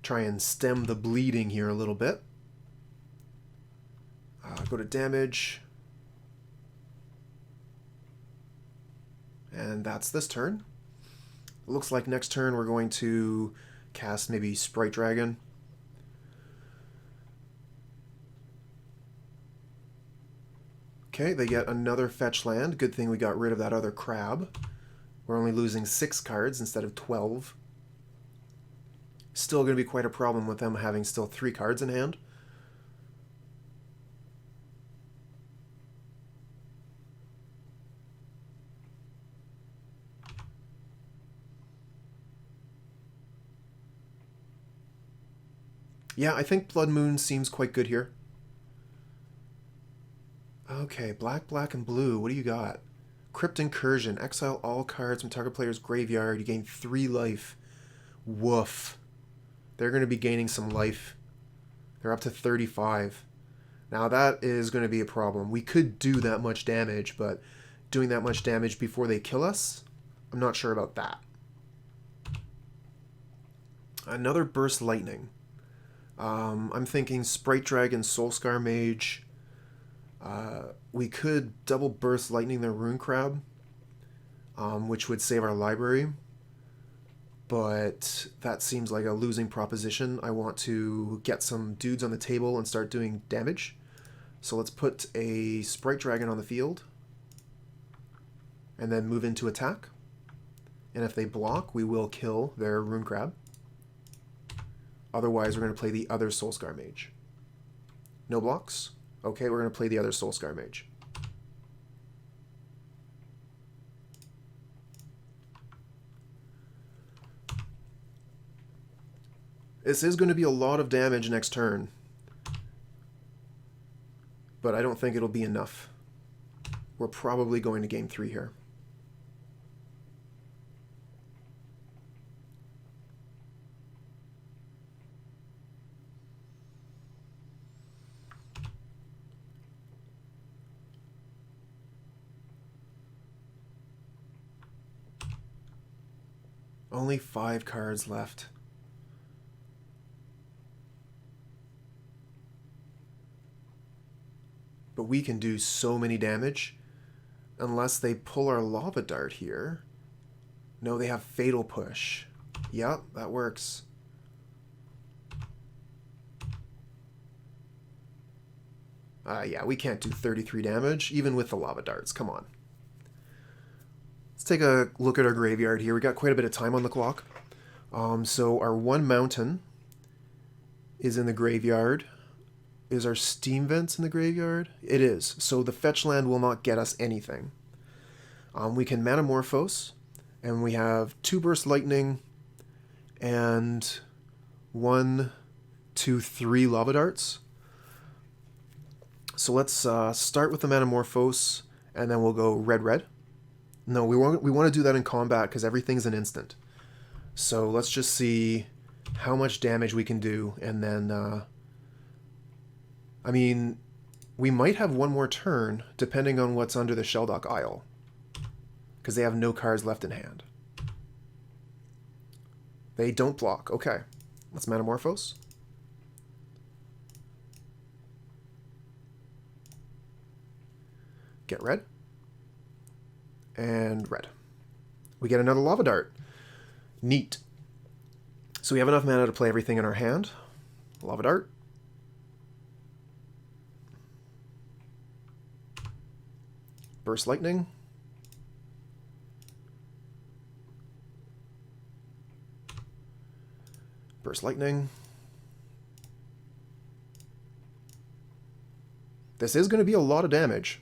Try and stem the bleeding here a little bit. Go to damage. And that's this turn. It looks like next turn we're going to cast maybe Sprite Dragon. Okay, they get another fetch land. Good thing we got rid of that other crab. We're only losing 6 cards instead of 12. Still going to be quite a problem with them having still 3 cards in hand. Yeah, I think Blood Moon seems quite good here. Okay, black, black, and blue. What do you got? Crypt Incursion. Exile all cards from target player's graveyard. You gain 3 life. Woof. They're going to be gaining some life. They're up to 35. Now that is going to be a problem. We could do that much damage, but doing that much damage before they kill us, I'm not sure about that. Another Burst Lightning. I'm thinking Sprite Dragon, Soul-Scar Mage. We could double Burst Lightning their Rune Crab, which would save our library. But that seems like a losing proposition. I want to get some dudes on the table and start doing damage. So let's put a Sprite Dragon on the field. And then move into attack. And if they block, we will kill their Rune Crab. Otherwise, we're going to play the other Soul-Scar Mage. No blocks? Okay, we're going to play the other Soul-Scar Mage. This is going to be a lot of damage next turn. But I don't think it'll be enough. We're probably going to game 3 here. Only 5 cards left. But we can do so many damage. Unless they pull our Lava Dart here. No, they have Fatal Push. Yep, that works. Yeah, we can't do 33 damage, even with the Lava Darts. Come on. Let's take a look at our graveyard here. We got quite a bit of time on the clock. So our one mountain is in the graveyard. Is our steam vents in the graveyard? It is. So the fetch land will not get us anything. We can Manamorphose, and we have 2 Burst Lightning and 1, 2, 3 Lava Darts. So let's start with the Manamorphose, and then we'll go red. No, we want to do that in combat because everything's an instant. So let's just see how much damage we can do, and then I mean, we might have one more turn depending on what's under the Shelldock Isle, because they have no cards left in hand. They don't block. Okay, let's Manamorphose. Get red. And red. We get another Lava Dart. Neat. So we have enough mana to play everything in our hand. Lava Dart. Burst Lightning. Burst Lightning. This is going to be a lot of damage.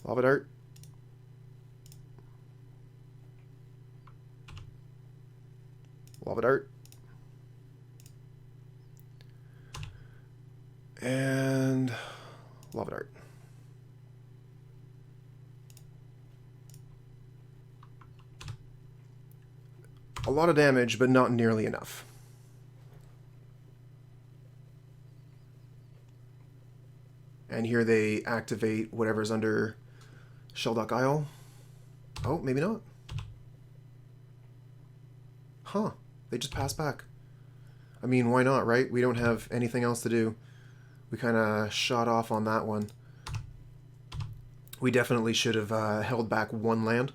Lava Dart. Lava Dart. And Lava Dart. A lot of damage, but not nearly enough. And here they activate whatever's under Shelldock Isle. Oh, maybe not. Huh. They just pass back. I mean, why not, right? We don't have anything else to do. We kind of shot off on that one. We definitely should have held back one land.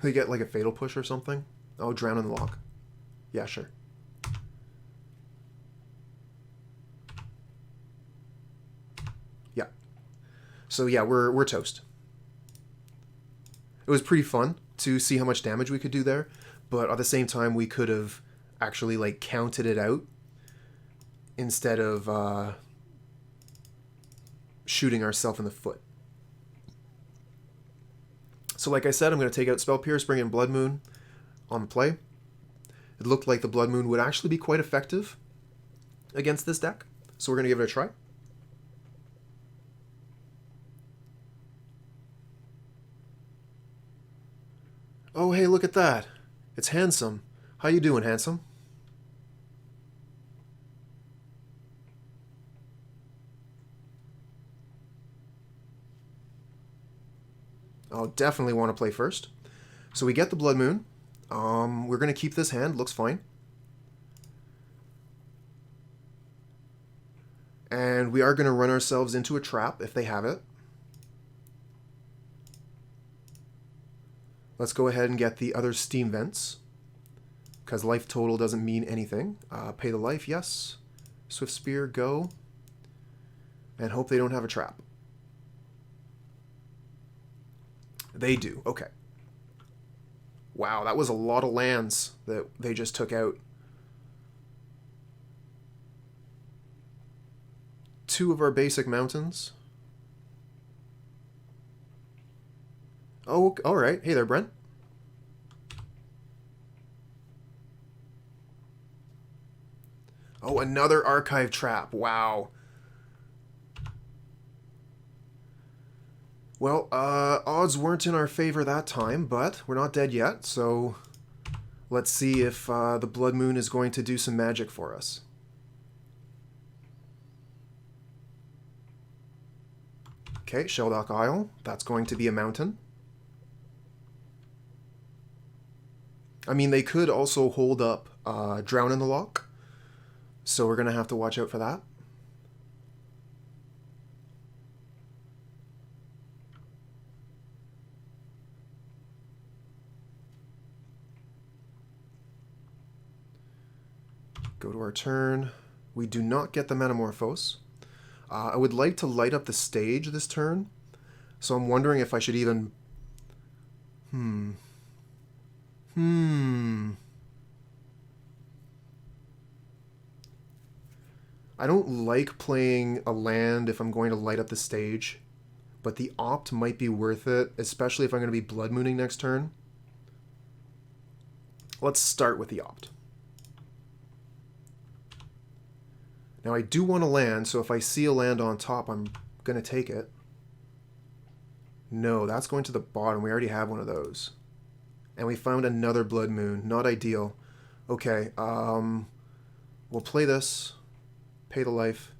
They get like a Fatal Push or something. Oh, Drown in the Lock. Yeah, sure. Yeah. So yeah, we're toast. It was pretty fun to see how much damage we could do there, but at the same time we could have actually like counted it out instead of shooting ourselves in the foot. So like I said, I'm going to take out Spell Pierce, bring in Blood Moon on the play. It looked like the Blood Moon would actually be quite effective against this deck, so we're going to give it a try. Oh, hey, look at that. It's Handsome. How you doing, Handsome? I'll definitely want to play first. So we get the Blood Moon. We're going to keep this hand. Looks fine. And we are going to run ourselves into a trap if they have it. Let's go ahead and get the other Steam Vents, because life total doesn't mean anything. Pay the life, yes. Swiftspear, go. And hope they don't have a trap. They do. Okay. Wow, that was a lot of lands that they just took out. 2 of our basic mountains. Oh, all right. Hey there, Brent. Oh, another archive trap. Wow. Well, odds weren't in our favor that time, but we're not dead yet, so let's see if the Blood Moon is going to do some magic for us. Okay, Shelldock Isle. That's going to be a mountain. I mean, they could also hold up Drown in the Lock, so we're going to have to watch out for that. Go to our turn. We do not get the Manamorphose. I would like to light up the stage this turn, so I'm wondering if I should even... Hmm. I don't like playing a land if I'm going to light up the stage, but the opt might be worth it, especially if I'm going to be Blood Mooning next turn. Let's start with the opt. Now I do want to land, so if I see a land on top, I'm going to take it. No, that's going to the bottom. We already have one of those. And we found another Blood Moon. Not ideal. Okay, we'll play this. Pay the life.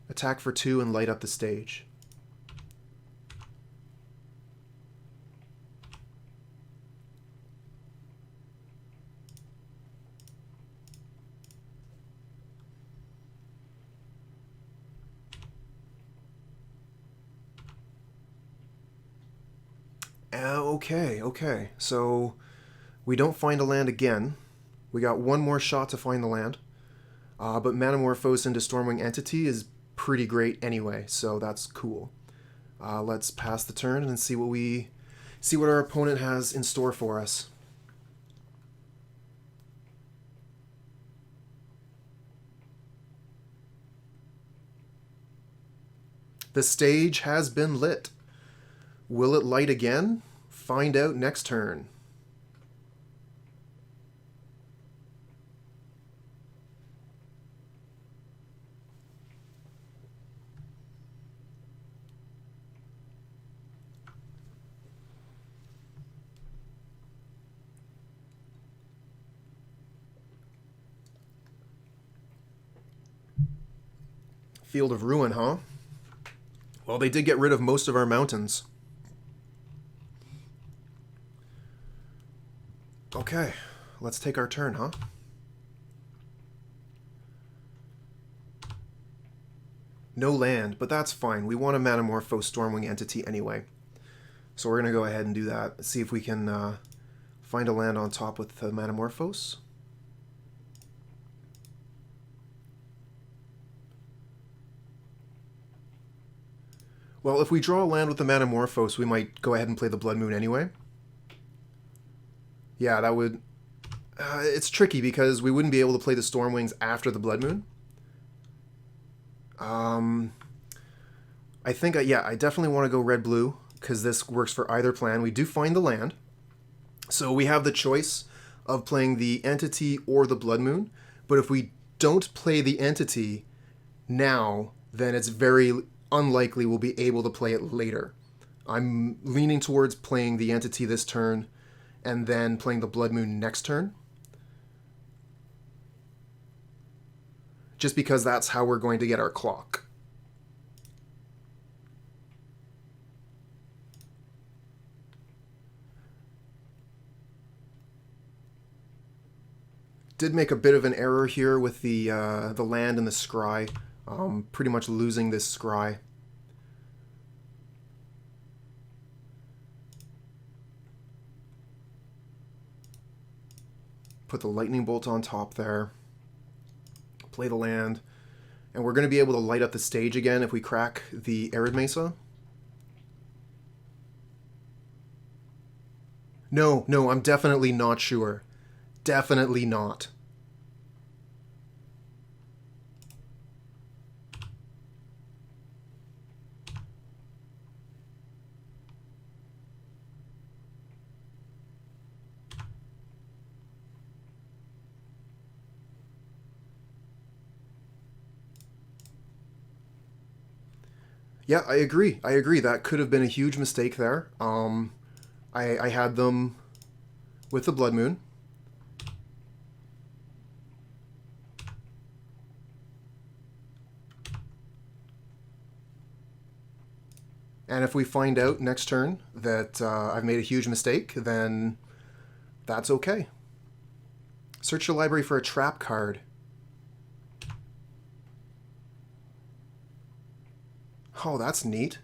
Attack for 2 and light up the stage. Okay. So we don't find a land again. We got one more shot to find the land. But Manamorphose into Stormwing Entity is pretty great anyway, so that's cool. Let's pass the turn and see what our opponent has in store for us. The stage has been lit. Will it light again? Find out next turn. Field of Ruin, huh? Well, they did get rid of most of our mountains. Okay, let's take our turn, huh? No land, but that's fine. We want a Manamorphose Stormwing Entity anyway. So we're going to go ahead and do that. See if we can find a land on top with the Manamorphose. Well, if we draw a land with the Manamorphose, we might go ahead and play the Blood Moon anyway. Yeah, that would... it's tricky because we wouldn't be able to play the Stormwings after the Blood Moon. I think, yeah, I definitely want to go red-blue because this works for either plan. We do find the land. So we have the choice of playing the Entity or the Blood Moon. But if we don't play the Entity now, then it's very unlikely we'll be able to play it later. I'm leaning towards playing the Entity this turn and then playing the Blood Moon next turn. Just because that's how we're going to get our clock. Did make a bit of an error here with the land and the scry. Pretty much losing this scry. Put the lightning bolt on top there. Play the land. And we're going to be able to light up the stage again if we crack the Arid Mesa. No, I'm definitely not sure. Definitely not. Yeah, I agree. That could have been a huge mistake there. I had them with the Blood Moon. And if we find out next turn that I've made a huge mistake, then that's okay. Search your library for a trap card. Oh, that's neat.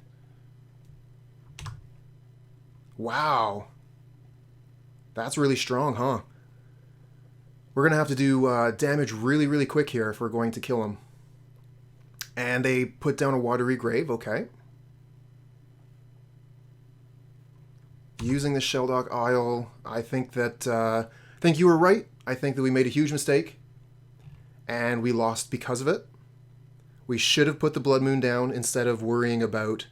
Wow. That's really strong, huh? We're going to have to do damage really, really quick here if we're going to kill him. And they put down a Watery Grave, okay. Using the Sheldock Isle, I think that I think you were right. I think that we made a huge mistake, and we lost because of it. We should have put the Blood Moon down instead of worrying about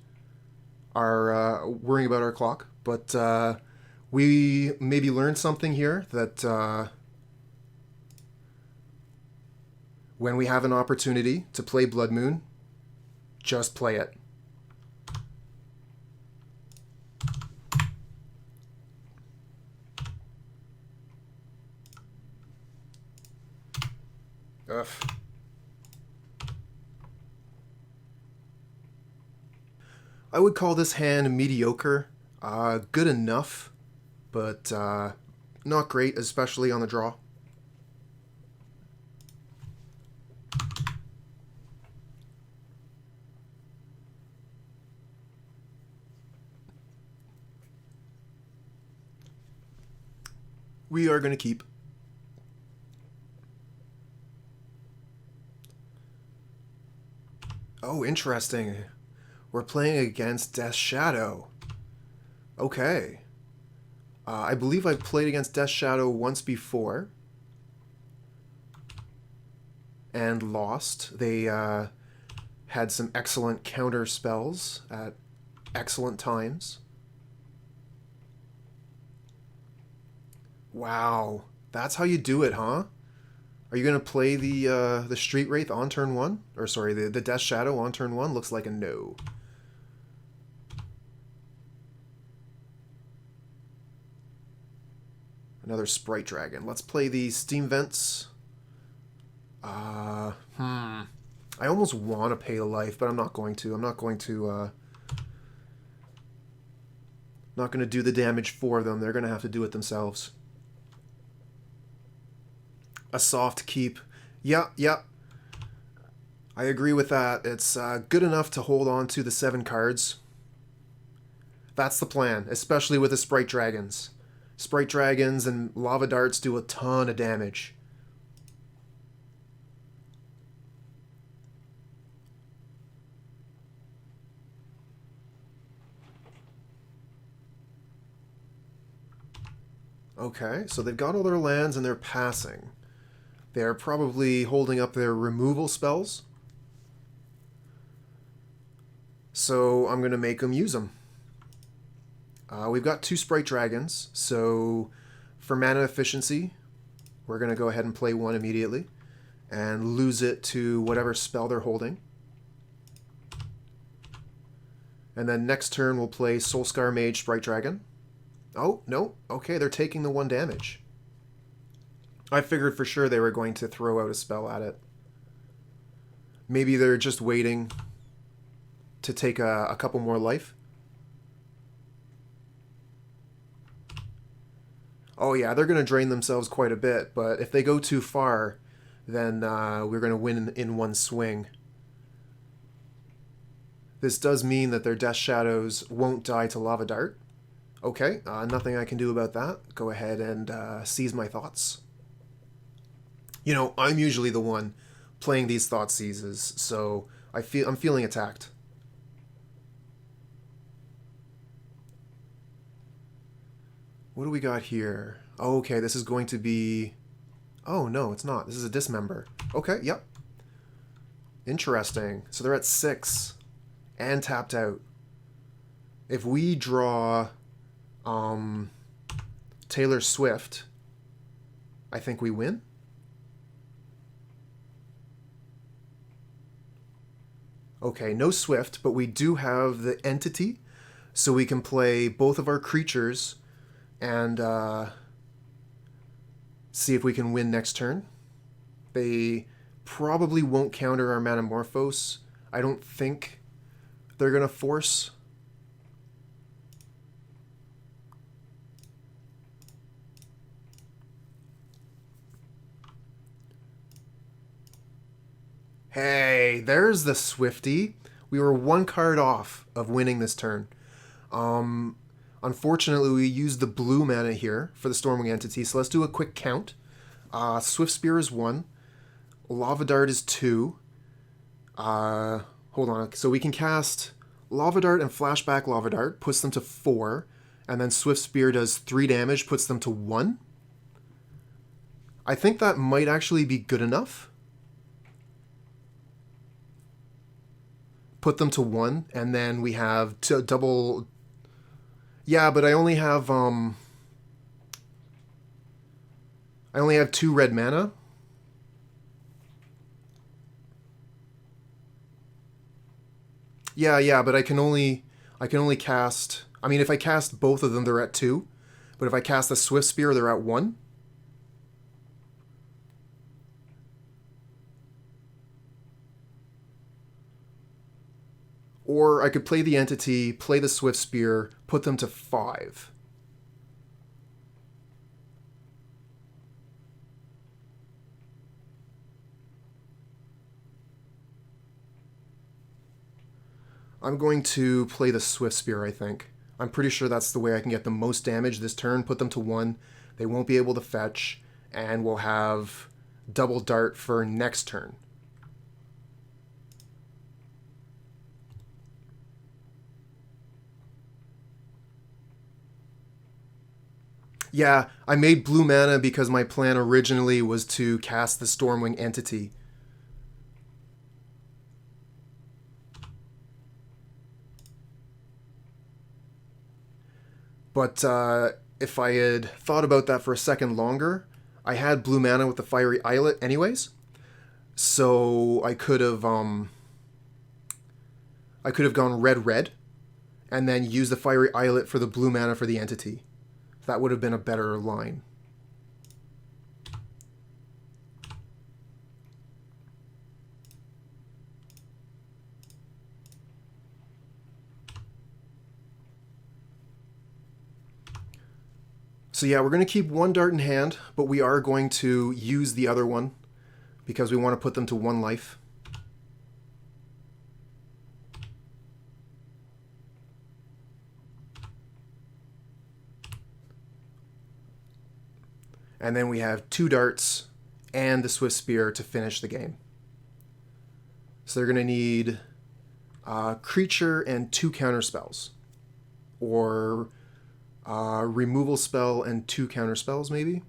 our clock. But we maybe learned something here that when we have an opportunity to play Blood Moon, just play it. Ugh. I would call this hand mediocre. Good enough, but not great, especially on the draw. We are going to keep. Oh, interesting. We're playing against Death Shadow. Okay. I believe I've played against Death Shadow once before. And lost. They had some excellent counter spells at excellent times. Wow. That's how you do it, huh? Are you going to play the Street Wraith on turn 1? Or sorry, the Death Shadow on turn 1? Looks like a no. Another Sprite Dragon. Let's play the Steam Vents. I almost want to pay the life, but I'm not going to. I'm not going to do the damage for them. They're going to have to do it themselves. A soft keep. Yeah. I agree with that. It's good enough to hold on to the 7 cards. That's the plan, especially with the Sprite Dragons. Sprite Dragons and Lava Darts do a ton of damage. Okay, so they've got all their lands and they're passing. They're probably holding up their removal spells. So I'm going to make them use them. We've got 2 Sprite Dragons, so for mana efficiency, we're going to go ahead and play 1 immediately and lose it to whatever spell they're holding. And then next turn we'll play Soul-Scar Mage Sprite Dragon. Oh, no. Okay, they're taking the 1 damage. I figured for sure they were going to throw out a spell at it. Maybe they're just waiting to take a couple more life. Oh yeah, they're going to drain themselves quite a bit, but if they go too far, then we're going to win in 1 swing. This does mean that their Death Shadows won't die to Lava Dart. Okay, nothing I can do about that. Go ahead and seize my thoughts. You know, I'm usually the one playing these thought seizes, so I'm feeling attacked. What do we got here? Oh, okay, this is going to be... Oh, no, it's not. This is a Dismember. Okay, yep. Interesting. So they're at 6 and tapped out. If we draw Taylor Swift, I think we win. Okay, no Swift, but we do have the Entity, so we can play both of our creatures and see if we can win next turn. They probably won't counter our Manamorphose. I don't think they're going to force. Hey, there's the Swifty. We were 1 card off of winning this turn. Unfortunately, we used the blue mana here for the Stormwing Entity, so let's do a quick count. Swiftspear is 1. Lava Dart is 2. Hold on. So we can cast Lava Dart and Flashback Lava Dart, puts them to 4. and then Swiftspear does 3 damage, puts them to 1. I think that might actually be good enough. Put them to 1, and then we have double... Yeah, but I only have 2 red mana. Yeah, but I can only cast... I mean, if I cast both of them, they're at 2. But if I cast the Swiftspear, they're at 1. Or I could play the Entity, play the Swiftspear, put them to 5. I'm going to play the Swiftspear, I think. I'm pretty sure that's the way I can get the most damage this turn, put them to 1. They won't be able to fetch, and we'll have double dart for next turn. Yeah, I made blue mana because my plan originally was to cast the Stormwing Entity. But if I had thought about that for a second longer, I had blue mana with the Fiery Islet anyways, so I could have gone red, and then used the Fiery Islet for the blue mana for the Entity. That would have been a better line. So yeah, we're going to keep 1 dart in hand, but we are going to use the other one because we want to put them to 1 life. And then we have 2 darts and the Swiftspear to finish the game. So they're going to need creature and 2 counter spells. Or removal spell and 2 counter spells, maybe?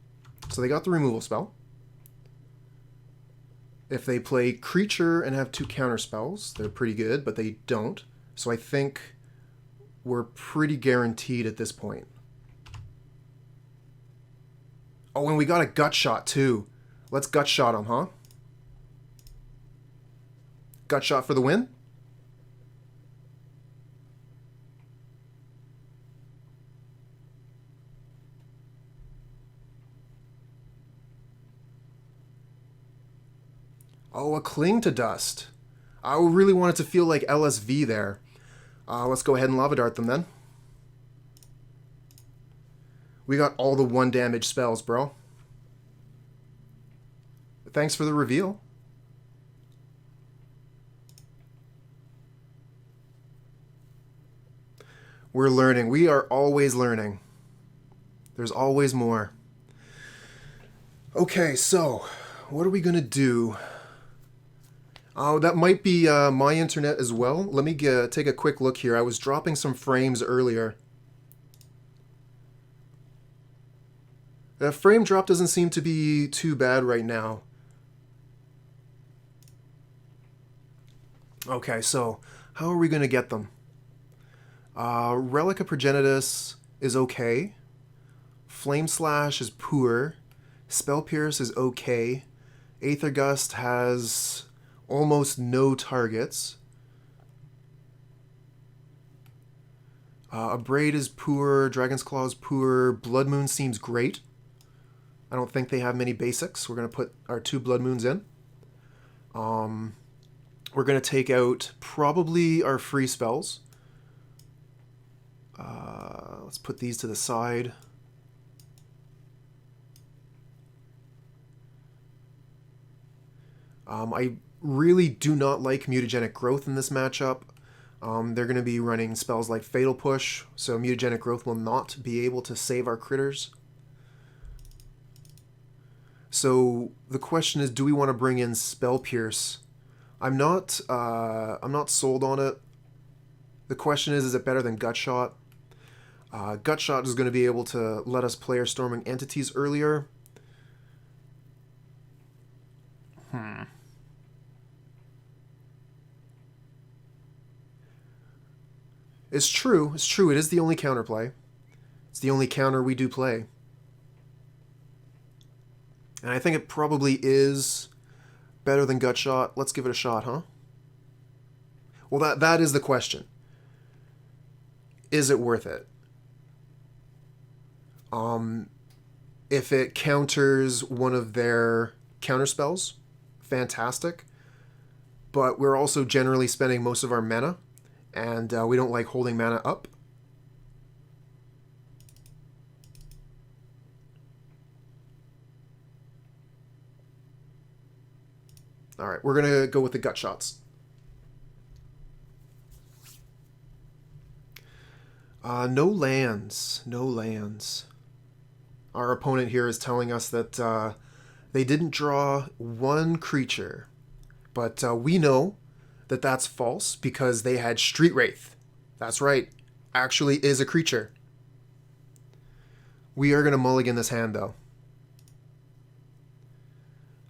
So they got the removal spell. If they play creature and have 2 counter spells, they're pretty good, but they don't. So I think we're pretty guaranteed at this point. Oh, and we got a gut shot too. Let's gut shot him, huh? Gut shot for the win? Oh, a Cling to Dust. I really want it to feel like LSV there. Let's go ahead and Lava Dart them then. We got all the 1 damage spells, bro. Thanks for the reveal. We're learning. We are always learning. There's always more. Okay, so what are we going to do? Oh, that might be my internet as well. Let me take a quick look here. I was dropping some frames earlier. The frame drop doesn't seem to be too bad right now. Okay, so how are we going to get them? Relic of Progenitus is okay. Flame Slash is poor. Spell Pierce is okay. Aether Gust has almost no targets. Abrade is poor. Dragon's Claw is poor. Blood Moon seems great. I don't think they have many basics. We're going to put our 2 Blood Moons in. We're going to take out probably our free spells. Let's put these to the side. I really do not like Mutagenic Growth in this matchup. They're going to be running spells like Fatal Push, so Mutagenic Growth will not be able to save our critters. So the question is, do we want to bring in Spell Pierce? I'm not sold on it. The question is it better than Gut Shot? Gutshot is going to be able to let us play our Storming Entities earlier. It's true. It's true. It is the only counterplay. It's the only counter we do play. And I think it probably is better than Gutshot. Let's give it a shot, huh? Well, that is the question. Is it worth it? If it counters one of their counterspells, fantastic. But we're also generally spending most of our mana, and we don't like holding mana up. Alright, we're going to go with the Gutshots. No lands. No lands. Our opponent here is telling us that they didn't draw one creature. But we know that that's false because they had Street Wraith. That's right. Actually is a creature. We are going to mulligan this hand, though.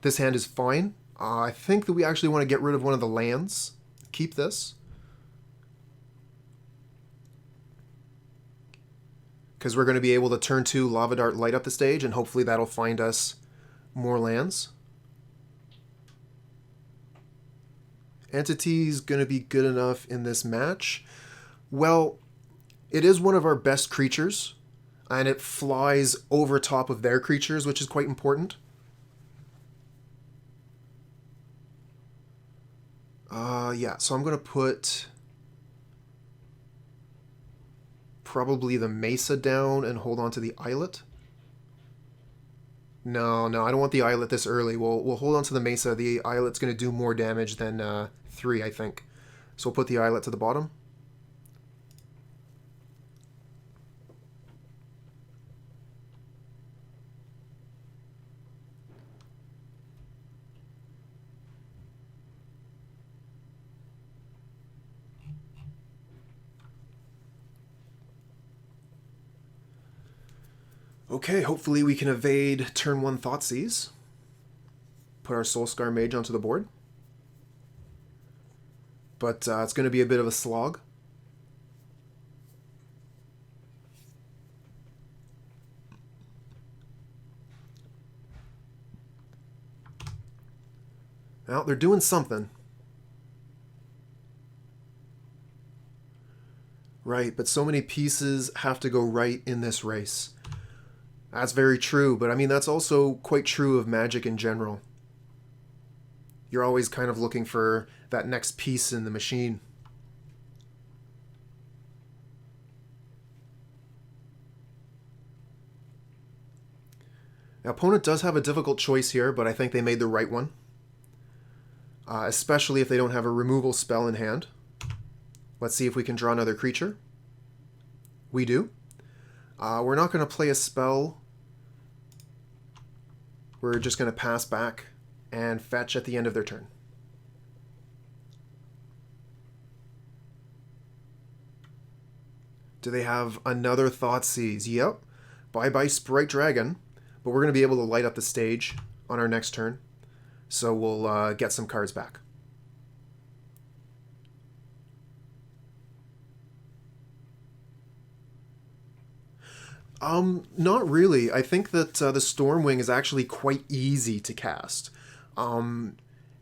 This hand is fine. I think that we actually want to get rid of one of the lands. Keep this. Because we're going to be able to turn 2 Lava Dart light up the stage, and hopefully that'll find us more lands. Entity's going to be good enough in this match. Well, it is one of our best creatures, and it flies over top of their creatures, which is quite important. Yeah, so I'm going to put probably the Mesa down and hold on to the Islet. No, I don't want the Islet this early. We'll hold on to the Mesa. The Islet's going to do more damage than 3, I think. So we'll put the Islet to the bottom. Okay, hopefully we can evade turn 1 Thoughtseize. Put our Soul-Scar Mage onto the board. But it's going to be a bit of a slog. Well, they're doing something. Right, but so many pieces have to go right in this race. That's very true, but I mean, that's also quite true of Magic in general. You're always kind of looking for that next piece in the machine. Now, opponent does have a difficult choice here, but I think they made the right one. Especially if they don't have a removal spell in hand. Let's see if we can draw another creature. We do. We're not going to play a spell. We're just going to pass back and fetch at the end of their turn. Do they have another Thoughtseize? Yep. Bye-bye Sprite Dragon. But we're going to be able to light up the stage on our next turn. So we'll get some cards back. Not really. I think that the Stormwing is actually quite easy to cast.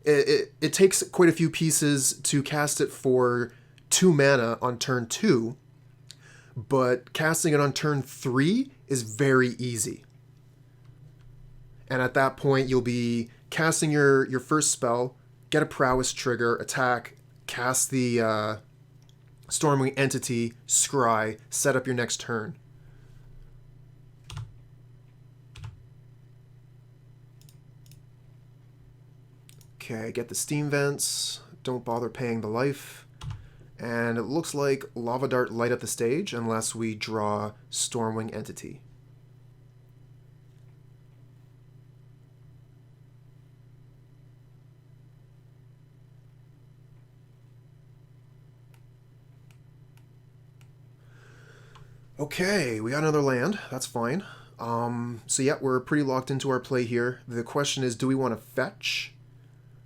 It takes quite a few pieces to cast it for 2 mana on turn 2, but casting it on turn 3 is very easy. And at that point, you'll be casting your first spell, get a Prowess trigger, attack, cast the Stormwing Entity, scry, set up your next turn. Okay, get the Steam Vents, don't bother paying the life, and it looks like Lava Dart light up the stage unless we draw Stormwing Entity. Okay, we got another land. That's fine. So yeah, we're pretty locked into our play here. The question is, do we want to fetch?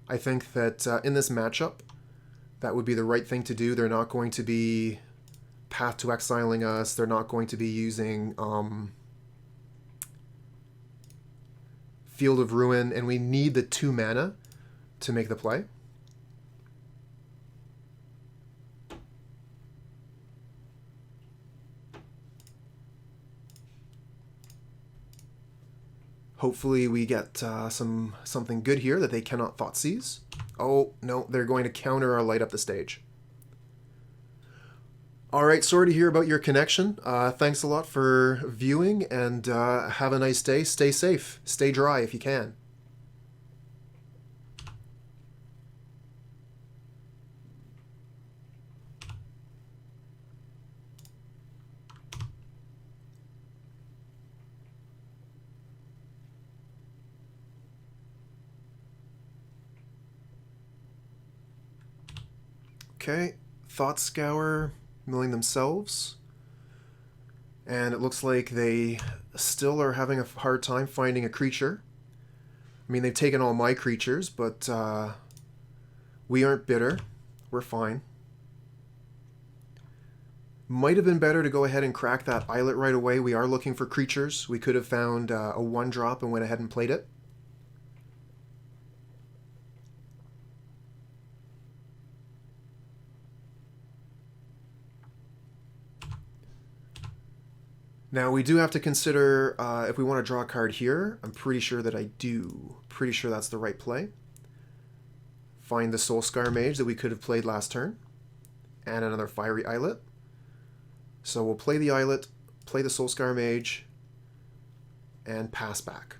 I think that in this matchup, that would be the right thing to do. They're not going to be Path to Exiling us. They're not going to be using Field of Ruin, and we need the 2 mana to make the play. Hopefully we get something good here that they cannot Thoughtseize. Oh, no, they're going to counter our Light Up the Stage. All right, sorry to hear about your connection. Thanks a lot for viewing, and have a nice day. Stay safe. Stay dry if you can. Okay, Thought Scour milling themselves. And it looks like they still are having a hard time finding a creature. I mean, they've taken all my creatures, but we aren't bitter. We're fine. Might have been better to go ahead and crack that Islet right away. We are looking for creatures. We could have found a 1-drop and went ahead and played it. Now, we do have to consider if we want to draw a card here. I'm pretty sure that I do. Pretty sure that's the right play. Find the Soul-Scar Mage that we could have played last turn. And another Fiery Islet. So we'll play the Islet, play the Soul-Scar Mage, and pass back.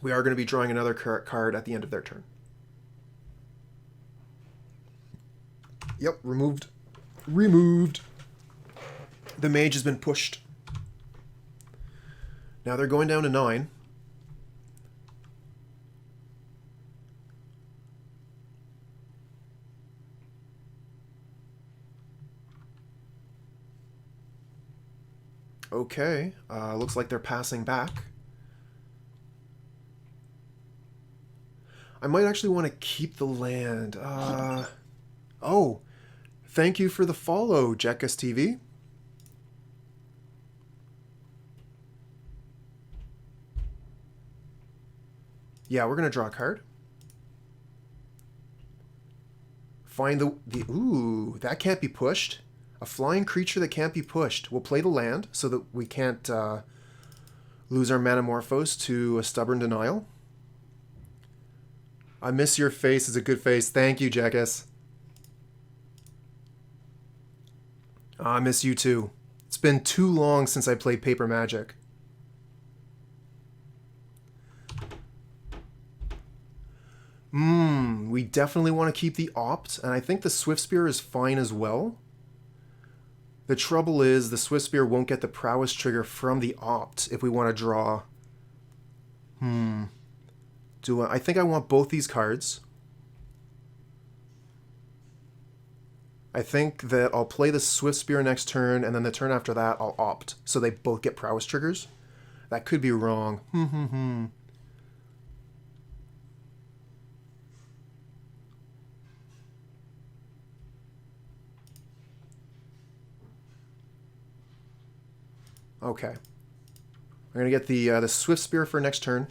We are going to be drawing another card at the end of their turn. Yep, removed. Removed. The Mage has been pushed. Now they're going down to 9. Okay, looks like they're passing back. I might actually want to keep the land. Oh, thank you for the follow, Decklist TV. Yeah, we're going to draw a card. Find the... Ooh, that can't be pushed. A flying creature that can't be pushed. We'll play the land so that we can't lose our Manamorphose to a Stubborn Denial. I miss your face. It's a good face. Thank you, Jackass. I miss you too. It's been too long since I played Paper Magic. We definitely want to keep the Opt, and I think the Swiftspear is fine as well. The trouble is the Swiftspear won't get the Prowess trigger from the Opt if we want to draw. I think I want both these cards. I think that I'll play the Swiftspear next turn, and then the turn after that I'll Opt, so they both get Prowess triggers. That could be wrong. Okay. We're going to get the Swiftspear for next turn,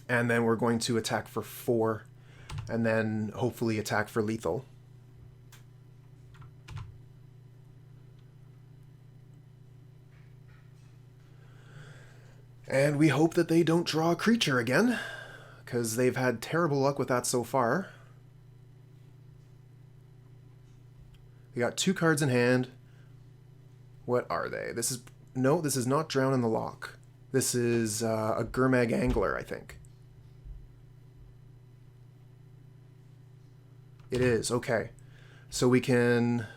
and then we're going to attack for 4, and then hopefully attack for lethal. And we hope that they don't draw a creature again, because they've had terrible luck with that so far. We got 2 cards in hand. What are they? This is... No, this is not Drown in the Loch. This is a Gurmag Angler, I think. It is, okay. So we can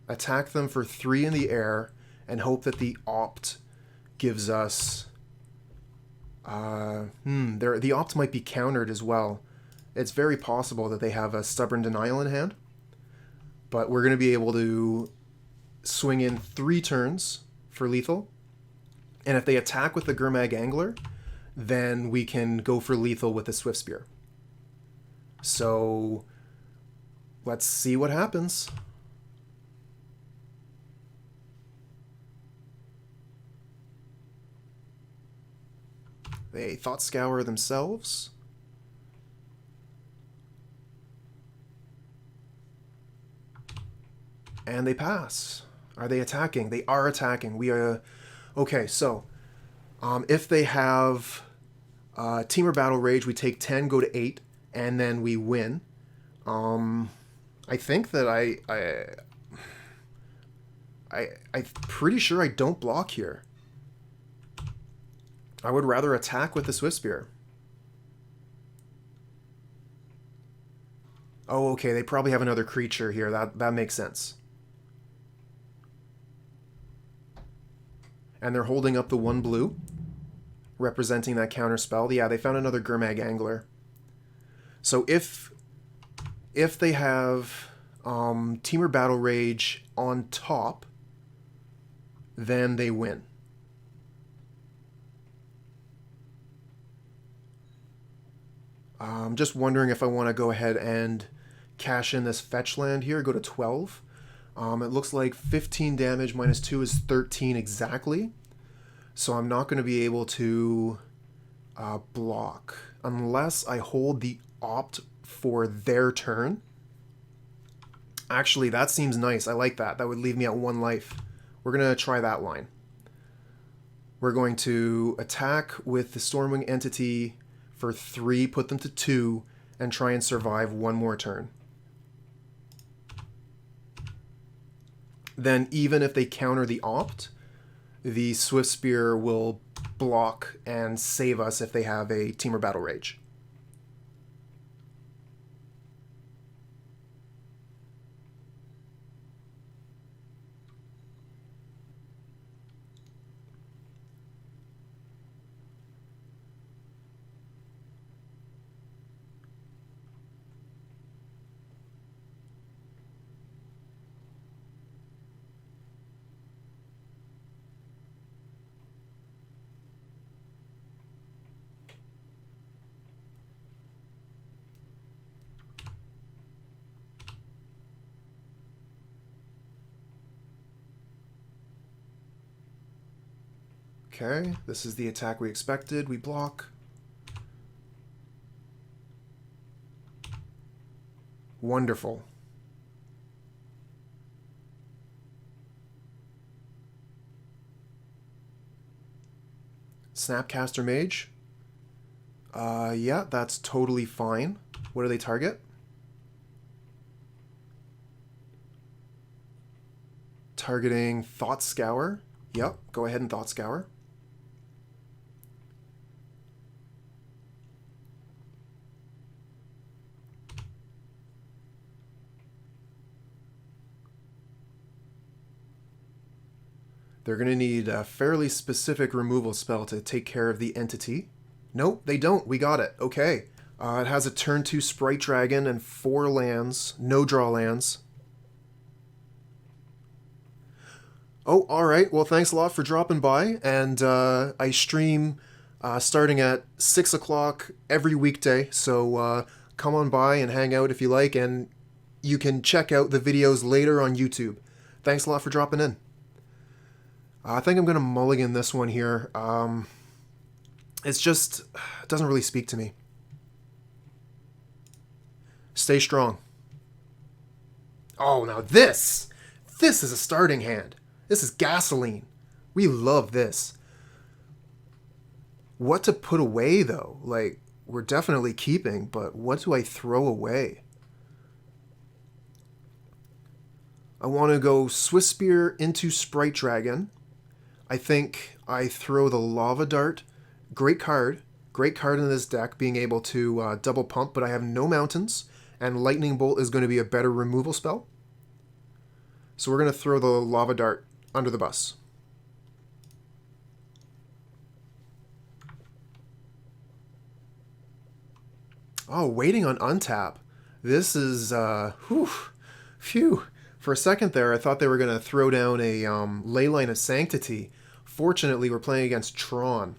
attack them for 3 in the air and hope that the Opt gives us... the Opt might be countered as well. It's very possible that they have a Stubborn Denial in hand. But we're going to be able to swing in 3 turns for lethal. And if they attack with the Gurmag Angler, then we can go for lethal with the Swiftspear. So let's see what happens. They Thought Scour themselves. And they pass. Are they attacking? They are attacking. We are... Okay, so if they have Team or Battle Rage, we take 10, go to 8, and then we win. I think that I'm pretty sure I don't block here. I would rather attack with the Swiftspear. Oh, okay, they probably have another creature here. That makes sense. And they're holding up the 1 blue, representing that counter spell. Yeah, they found another Gurmag Angler. So if they have Team or Battle Rage on top, then they win. I'm just wondering if I want to go ahead and cash in this fetch land here, go to 12. It looks like 15 damage minus 2 is 13 exactly. So I'm not going to be able to block unless I hold the opt for their turn. Actually, that seems nice. I like that. That would leave me at 1 life. We're going to try that line. We're going to attack with the Stormwing Entity for 3, put them to 2, and try and survive 1 more turn. Then even if they counter the opt, the Swiftspear will block and save us if they have a Team or Battle Rage. Okay, this is the attack we expected. We block. Wonderful. Snapcaster Mage. Yeah, that's totally fine. What do they target? Targeting Thought Scour. Yep, go ahead and Thought Scour. They're going to need a fairly specific removal spell to take care of the entity. Nope, they don't. We got it. Okay. It has a turn 2 Sprite Dragon and 4 lands. No draw lands. Oh, alright. Well, thanks a lot for dropping by. And I stream starting at 6 o'clock every weekday. So come on by and hang out if you like. And you can check out the videos later on YouTube. Thanks a lot for dropping in. I think I'm going to mulligan this one here. It's just, it doesn't really speak to me. Stay strong. Oh, now this is a starting hand. This is gasoline. We love this. What to put away, though? Like, we're definitely keeping, but what do I throw away? I want to go Swiftspear into Sprite Dragon. I think I throw the Lava Dart. Great card in this deck, being able to double pump, but I have no mountains, and Lightning Bolt is going to be a better removal spell. So we're going to throw the Lava Dart under the bus. Oh, waiting on untap. This is, phew. For a second there, I thought they were going to throw down a Leyline of Sanctity. Fortunately, we're playing against Tron.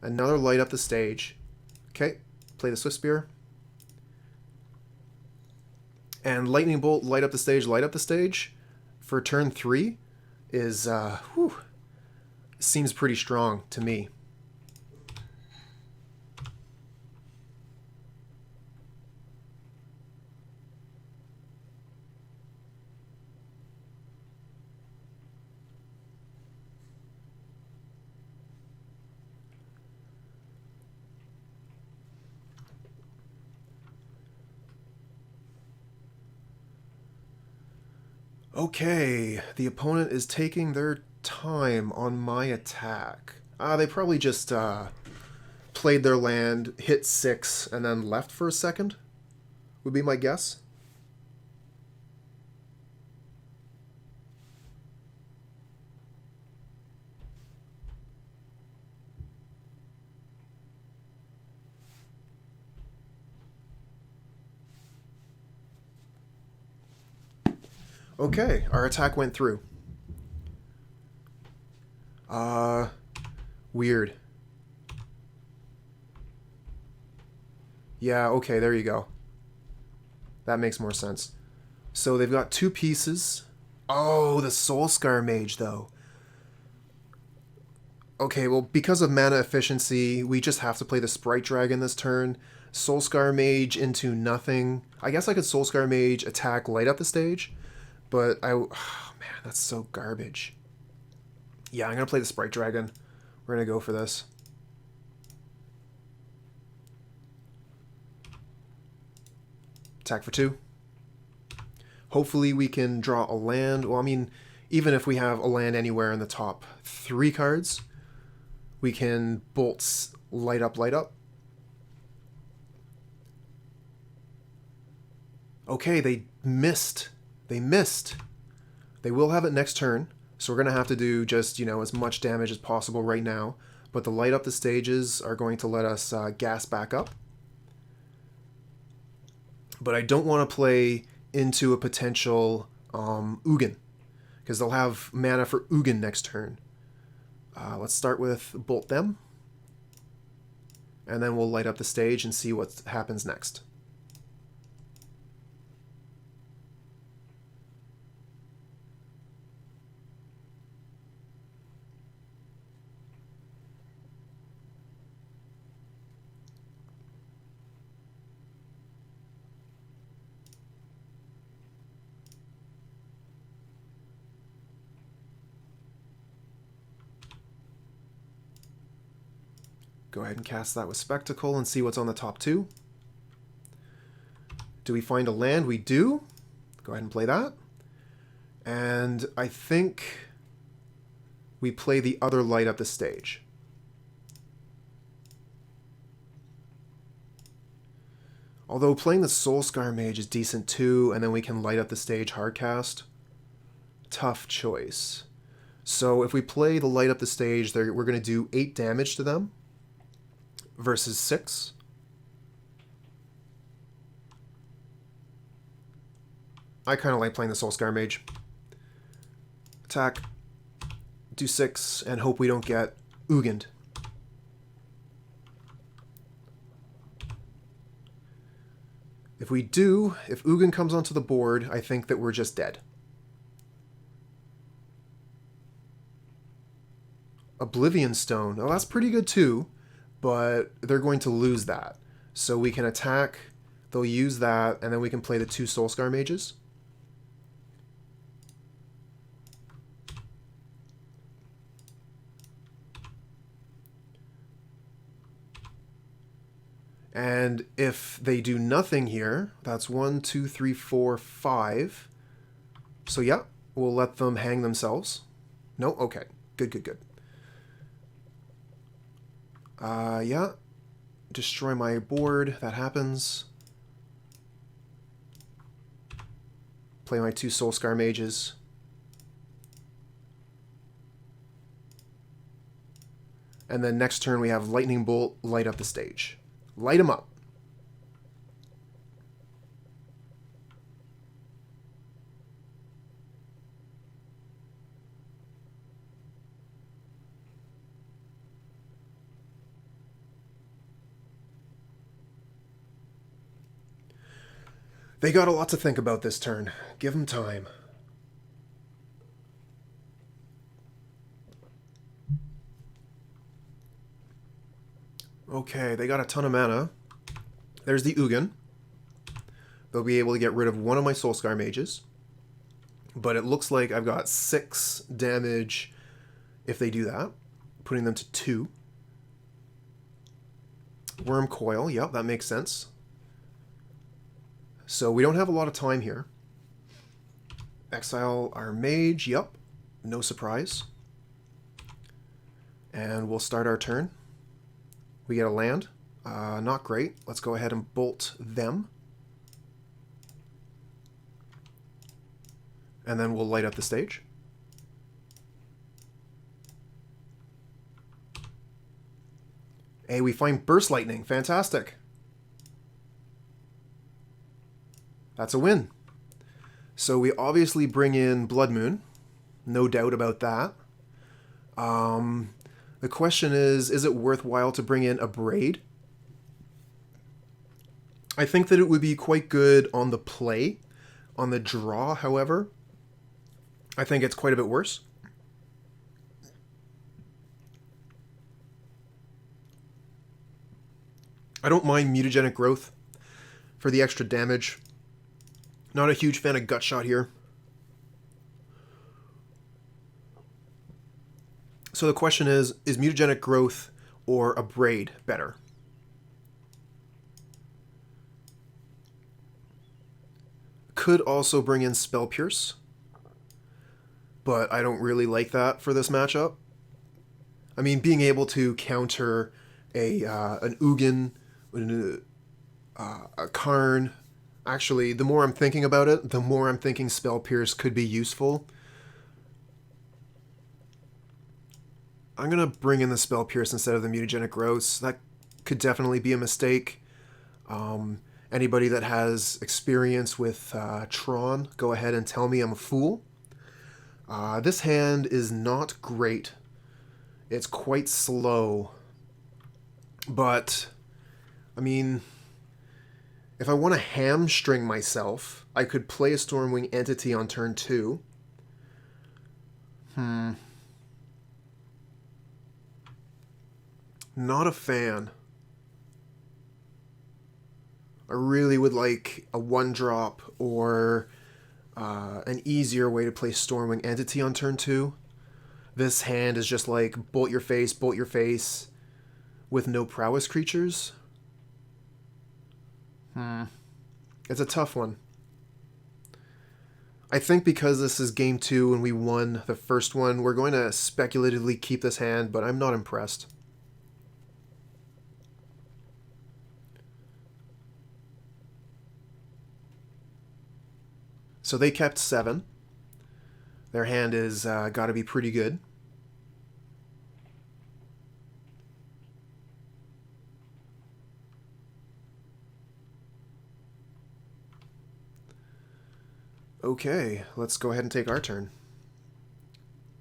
Another light up the stage. Okay, play the Swiftspear. And Lightning Bolt, light up the stage, light up the stage. For turn 3 is, seems pretty strong to me. Okay, the opponent is taking their time on my attack. They probably just played their land, hit 6, and then left for a second, would be my guess. Okay, our attack went through. Weird. Yeah, okay, there you go. That makes more sense. So they've got 2 pieces. Oh, the Soul-Scar Mage, though. Okay, well, because of mana efficiency, we just have to play the Sprite Dragon this turn. Soul-Scar Mage into nothing. I guess I could Soul-Scar Mage attack, light up the stage. But oh man, that's so garbage. Yeah, I'm going to play the Sprite Dragon. We're going to go for this. Attack for 2. Hopefully we can draw a land. Well, I mean, even if we have a land anywhere in the top 3 cards, we can bolts light up, light up. Okay, they missed. They missed. They will have it next turn, so we're going to have to do just, as much damage as possible right now. But the light up the stages are going to let us gas back up. But I don't want to play into a potential Ugin, because they'll have mana for Ugin next turn. Let's start with Bolt them, and then we'll light up the stage and see what happens next. Go ahead and cast that with Spectacle and see what's on the top 2. Do we find a land? We do. Go ahead and play that. And I think we play the other light up the stage. Although playing the Soul-Scar Mage is decent too, and then we can light up the stage hardcast. Tough choice. So if we play the light up the stage, we're going to do 8 damage to them. Versus 6. I kind of like playing the Soul-Scar Mage. Attack. Do 6 and hope we don't get Ugined. If we do, if Ugin comes onto the board, I think that we're just dead. Oblivion Stone. Oh, that's pretty good too. But they're going to lose that. So we can attack, they'll use that, and then we can play the 2 Soul-Scar Mages. And if they do nothing here, that's 1, 2, 3, 4, 5. So yeah, we'll let them hang themselves. No? Okay. Good, good, good. Yeah. Destroy my board. That happens. Play my 2 Soul-Scar Mages. And then next turn we have Lightning Bolt, light up the stage. Light them up. They got a lot to think about this turn. Give them time. Okay, they got a ton of mana. There's the Ugin. They'll be able to get rid of one of my Soul-Scar Mages. But it looks like I've got 6 damage if they do that, putting them to 2. Worm Coil, yep, that makes sense. So we don't have a lot of time here. Exile our Mage, yep, no surprise. And we'll start our turn. We get a land, not great. Let's go ahead and bolt them. And then we'll light up the stage. Hey, we find Burst Lightning. Fantastic. That's a win. So we obviously bring in Blood Moon. No doubt about that. The question is it worthwhile to bring in Abrade? I think that it would be quite good on the play. On the draw, however, I think it's quite a bit worse. I don't mind Mutagentic Growth for the extra damage. Not a huge fan of Gut Shot here. So the question is Mutagenic Growth or Abrade better? Could also bring in Spell Pierce, but I don't really like that for this matchup. I mean, being able to counter an Ugin, a Karn. Actually, the more I'm thinking about it, the more I'm thinking Spell Pierce could be useful. I'm going to bring in the Spell Pierce instead of the Mutagenic Growth. That could definitely be a mistake. Anybody that has experience with Tron, go ahead and tell me I'm a fool. This hand is not great. It's quite slow. But, I mean, if I want to hamstring myself, I could play a Stormwing Entity on turn 2. Not a fan. I really would like a 1-drop or an easier way to play Stormwing Entity on turn 2. This hand is just like bolt your face with no prowess creatures. It's a tough one. I think because this is game 2 and we won the first one, we're going to speculatively keep this hand, but I'm not impressed. So they kept 7. Their hand is got to be pretty good. Okay, let's go ahead and take our turn.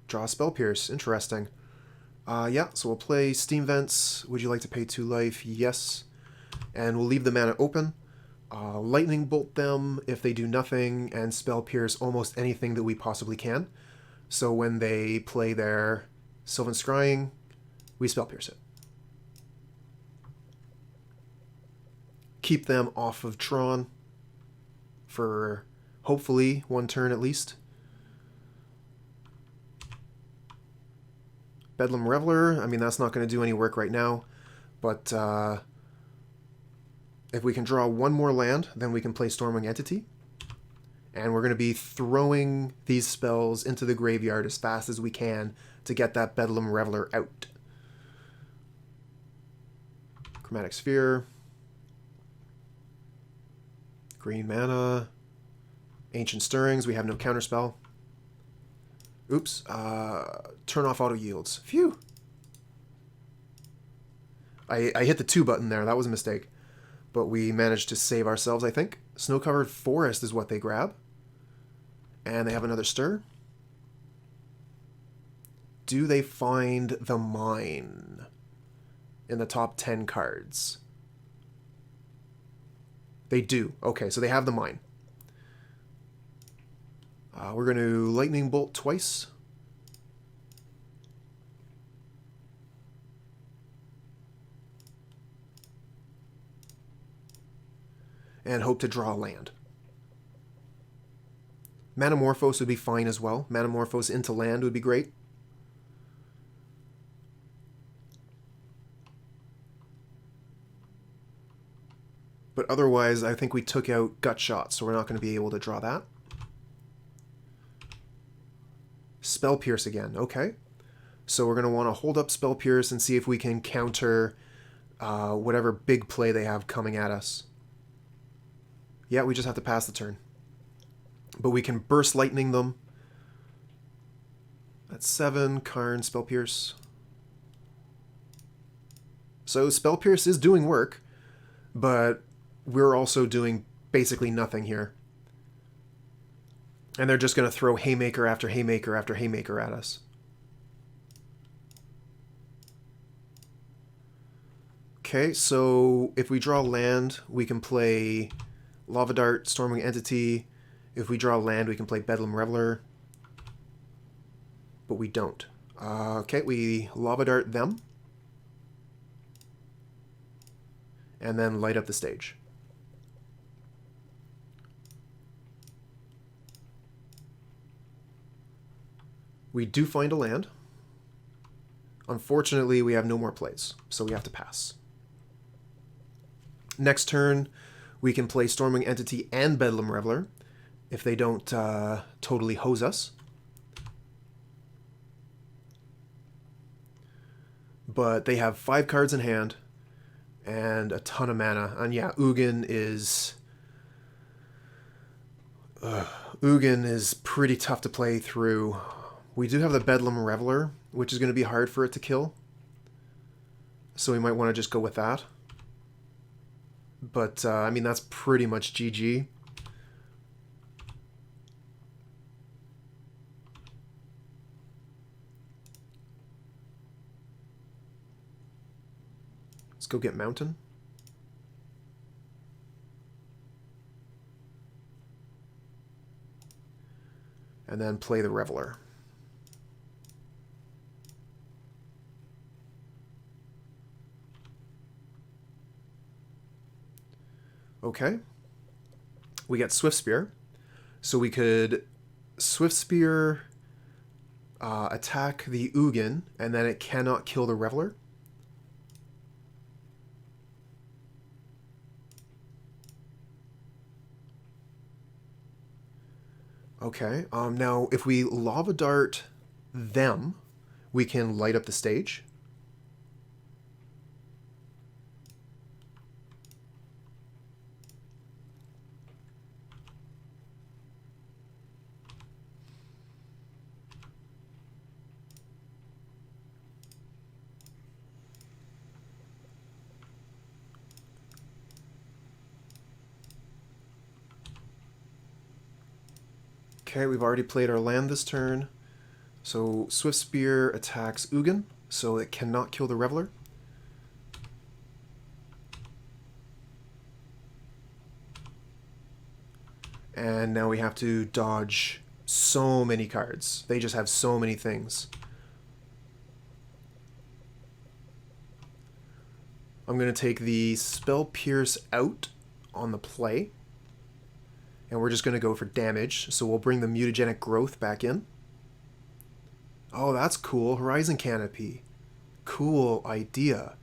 Draw a Spell Pierce. Interesting. Yeah, so we'll play Steam Vents. Would you like to pay 2 life? Yes. And we'll leave the mana open. Lightning Bolt them if they do nothing, and Spell Pierce almost anything that we possibly can. So when they play their Sylvan Scrying, we Spell Pierce it. Keep them off of Tron for hopefully 1 turn at least. Bedlam Reveler, I mean, that's not going to do any work right now, but if we can draw 1 more land, then we can play Stormwing Entity. And we're going to be throwing these spells into the graveyard as fast as we can to get that Bedlam Reveler out. Chromatic Sphere. Green mana. Ancient Stirrings, we have no counterspell. Oops. Turn off auto yields. Phew. I hit the 2 button there. That was a mistake. But we managed to save ourselves, I think. Snow-covered Forest is what they grab. And they have another Stir. Do they find the Mine in the top 10 cards? They do. Okay, so they have the Mine. We're going to Lightning Bolt twice. And hope to draw a land. Manamorphose would be fine as well. Manamorphose into land would be great. But otherwise, I think we took out Gut Shot, so we're not going to be able to draw that. Spell Pierce again, okay. So we're going to want to hold up Spell Pierce and see if we can counter whatever big play they have coming at us. Yeah, we just have to pass the turn. But we can Burst Lightning them. That's 7, Karn, Spell Pierce. So Spell Pierce is doing work, but we're also doing basically nothing here. And they're just going to throw Haymaker after Haymaker after Haymaker at us. Okay, so if we draw land, we can play Lava Dart, Stormwing Entity. If we draw land, we can play Bedlam Reveler. But we don't. Okay, we Lava Dart them. And then light up the stage. We do find a land. Unfortunately, we have no more plays, so we have to pass. Next turn, we can play Stormwing Entity and Bedlam Reveler if they don't totally hose us. But they have 5 cards in hand and a ton of mana. And yeah, Ugin is pretty tough to play through. We do have the Bedlam Reveler, which is going to be hard for it to kill. So we might want to just go with that. But, I mean, that's pretty much GG. Let's go get Mountain. And then play the Reveler. Okay. We get Swiftspear. So we could Swiftspear, attack the Ugin, and then it cannot kill the Reveler. Okay, now if we Lava Dart them, we can light up the stage. Okay, we've already played our land this turn. So Swiftspear attacks Ugin, so it cannot kill the Reveler. And now we have to dodge so many cards. They just have so many things. I'm going to take the Spell Pierce out on the play. And we're just going to go for damage. So we'll bring the Mutagenic Growth back in. Oh, that's cool. Horizon Canopy. Cool idea.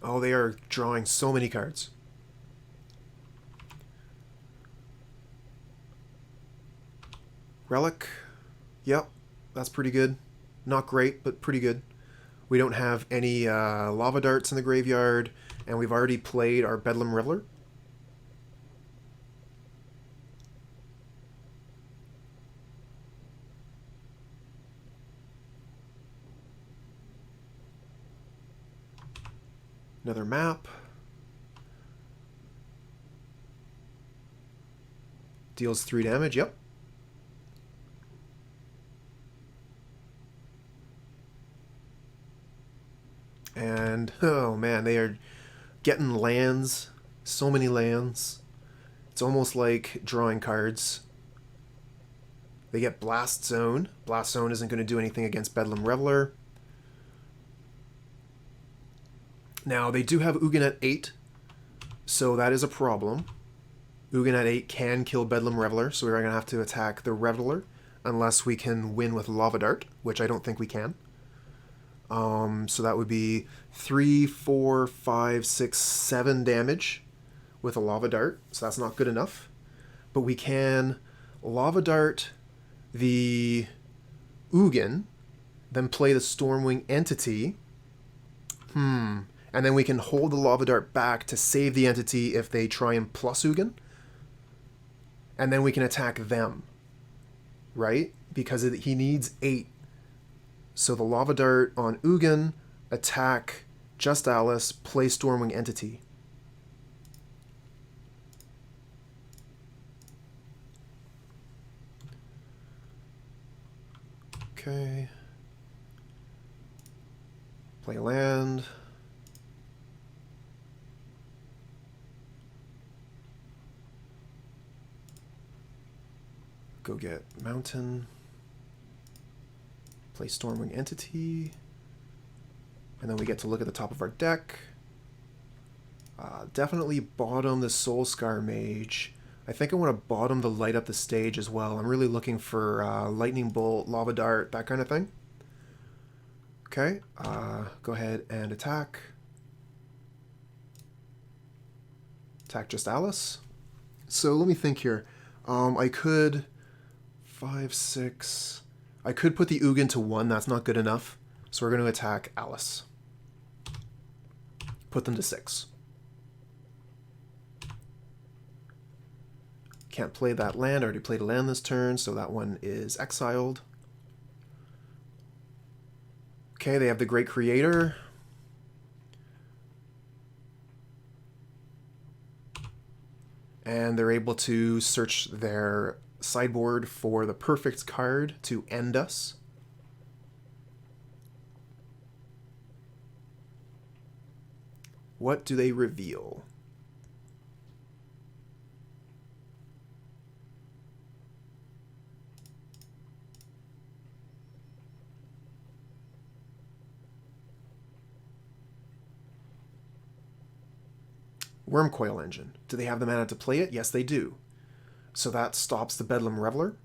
Oh, they are drawing so many cards. Relic. Yep, that's pretty good. Not great, but pretty good. We don't have any Lava Darts in the graveyard. And we've already played our Bedlam Reveler. Another map. Deals 3 damage, yep. And, oh man, they are getting lands So many lands. It's almost like drawing cards. They get Blast Zone. Blast Zone isn't going to do anything against Bedlam Reveler. Now, they do have Ugin at 8, so that is a problem. Ugin at 8 can kill Bedlam Reveler, so we're going to have to attack the Reveler unless we can win with Lava Dart, which I don't think we can. So that would be 3, 4, 5, 6, 7 damage with a Lava Dart, so that's not good enough. But we can Lava Dart the Ugin, then play the Stormwing Entity. And then we can hold the Lava Dart back to save the entity if they try and plus Ugin. And then we can attack them, right? Because he needs 8. So the Lava Dart on Ugin, attack Just Alice, play Stormwing Entity. Okay. Play land. Go get Mountain. Play Stormwing Entity. And then we get to look at the top of our deck. Definitely bottom the Soul-Scar Mage. I think I want to bottom the Light Up the Stage as well. I'm really looking for Lightning Bolt, Lava Dart, that kind of thing. Okay, go ahead and attack. Attack Just Alice. So let me think here. I could 5, 6. I could put the Ugin to 1. That's not good enough. So we're going to attack Alice. Put them to 6. Can't play that land. I already played a land this turn, so that one is exiled. Okay, they have the Great Creator. And they're able to search their sideboard for the perfect card to end us. What do they reveal? Wormcoil Engine. Do they have the mana to play it? Yes, they do. So that stops the Bedlam Reveler.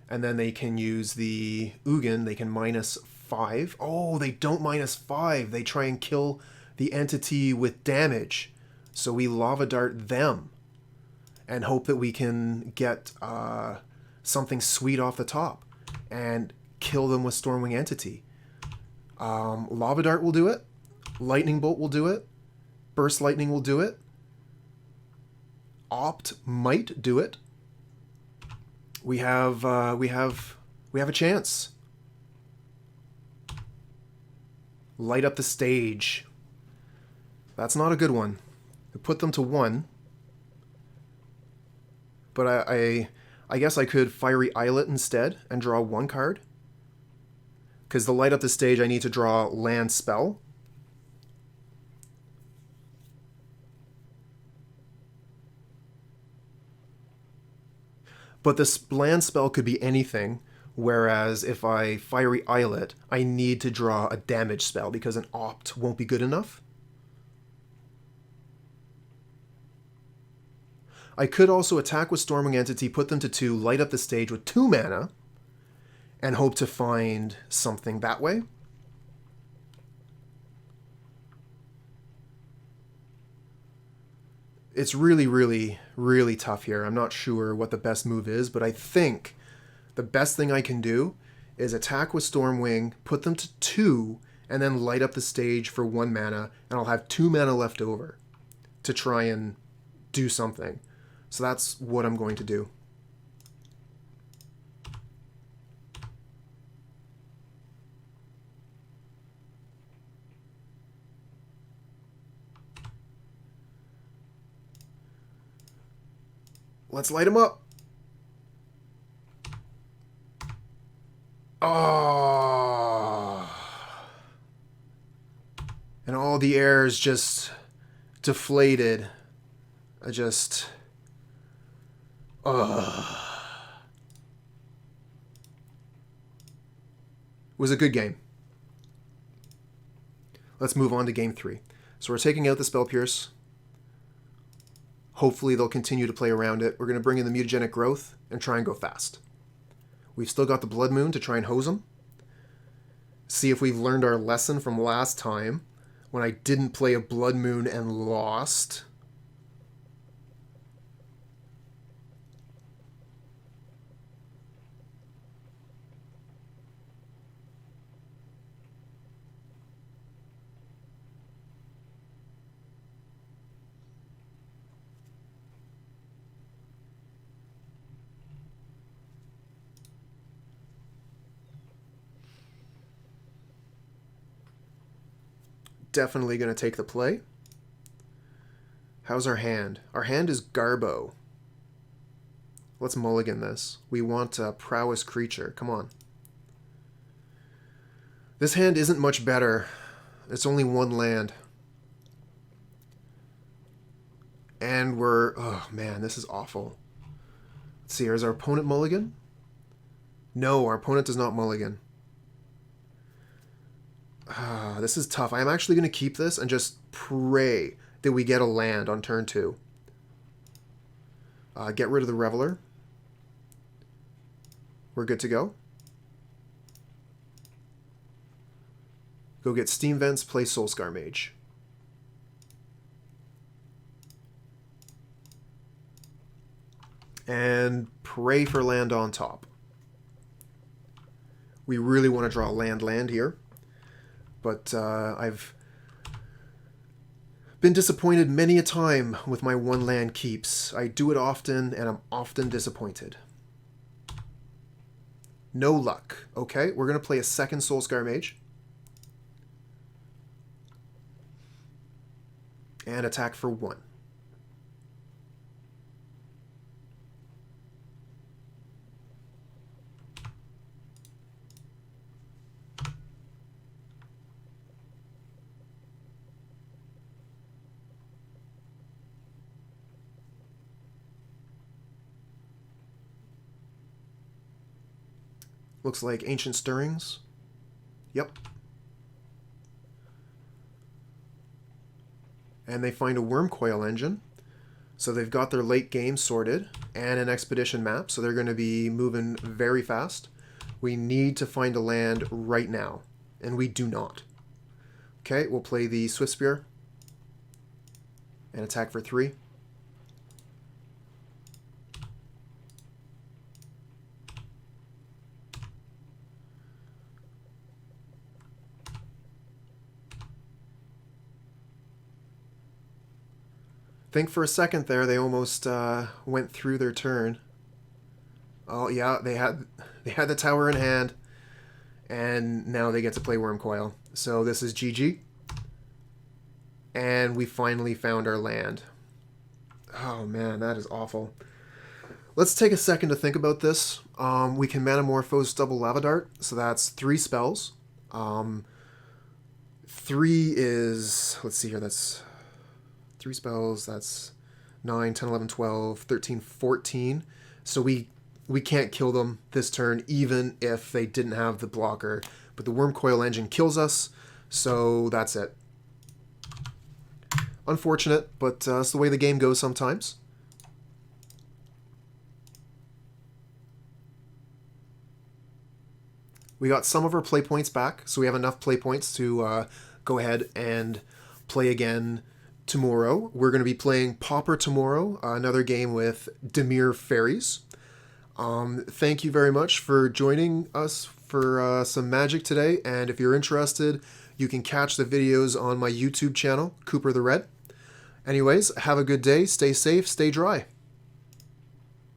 And then they can use the Ugin. They can -5. Oh, they don't -5. They try and kill the entity with damage. So we Lava Dart them and hope that we can get something sweet off the top and kill them with Stormwing Entity. Lava Dart will do it. Lightning Bolt will do it. Burst Lightning will do it. Opt might do it. We have a chance. Light Up the Stage. That's not a good one. We put them to 1. But I guess I could Fiery Islet instead and draw 1 card. Because the Light Up the Stage, I need to draw land spell. But this land spell could be anything, whereas if I Fiery Islet, I need to draw a damage spell because an opt won't be good enough. I could also attack with Stormwing Entity, put them to 2, Light Up the Stage with 2 mana, and hope to find something that way. It's really, really, really tough here. I'm not sure what the best move is, but I think the best thing I can do is attack with Stormwing, put them to 2, and then Light Up the Stage for 1 mana, and I'll have 2 mana left over to try and do something. So that's what I'm going to do. Let's light him up. Oh. And all the air is just deflated. I just... It was a good game. Let's move on to game 3. So we're taking out the Spell Pierce. Hopefully they'll continue to play around it. We're going to bring in the Mutagentic Growth and try and go fast. We've still got the Blood Moon to try and hose them. See if we've learned our lesson from last time when I didn't play a Blood Moon and lost. Definitely going to take the play. How's our hand? Our hand is Garbo. Let's mulligan this. We want a Prowess creature. Come on. This hand isn't much better. It's only one land. And we're... Oh, man, this is awful. Let's see, is our opponent mulligan? No, our opponent does not mulligan. This is tough. I'm actually going to keep this and just pray that we get a land on turn 2. Get rid of the Reveler. We're good to go. Go get Steam Vents, play Soul-Scar Mage. And pray for land on top. We really want to draw land here. But I've been disappointed many a time with my one land keeps. I do it often, and I'm often disappointed. No luck. Okay, we're going to play a second Soul-Scar Mage. And attack for 1. Looks like Ancient Stirrings. Yep. And they find a Wormcoil Engine. So they've got their late game sorted and an Expedition map. So they're going to be moving very fast. We need to find a land right now. And we do not. Okay, we'll play the Swiftspear. And attack for 3. Think for a second there they almost went through their turn. Oh yeah, they had the tower in hand, and now they get to play Wormcoil. So this is GG, and we finally found our land. Oh man, that is awful. Let's take a second to think about this. We can Manamorphose double Lava Dart, so that's 3 spells. 3 is, let's see here, that's 3 spells, that's 9, 10, 11, 12, 13, 14. So we can't kill them this turn, even if they didn't have the blocker. But the Wormcoil Engine kills us, so that's it. Unfortunate, but that's the way the game goes sometimes. We got some of our play points back, so we have enough play points to go ahead and play again tomorrow. We're going to be playing Pauper tomorrow, another game with Dimir Fairies. Thank you very much for joining us for some Magic today, and if you're interested, you can catch the videos on my YouTube channel, Cooper the Red. Anyways, have a good day, stay safe, stay dry.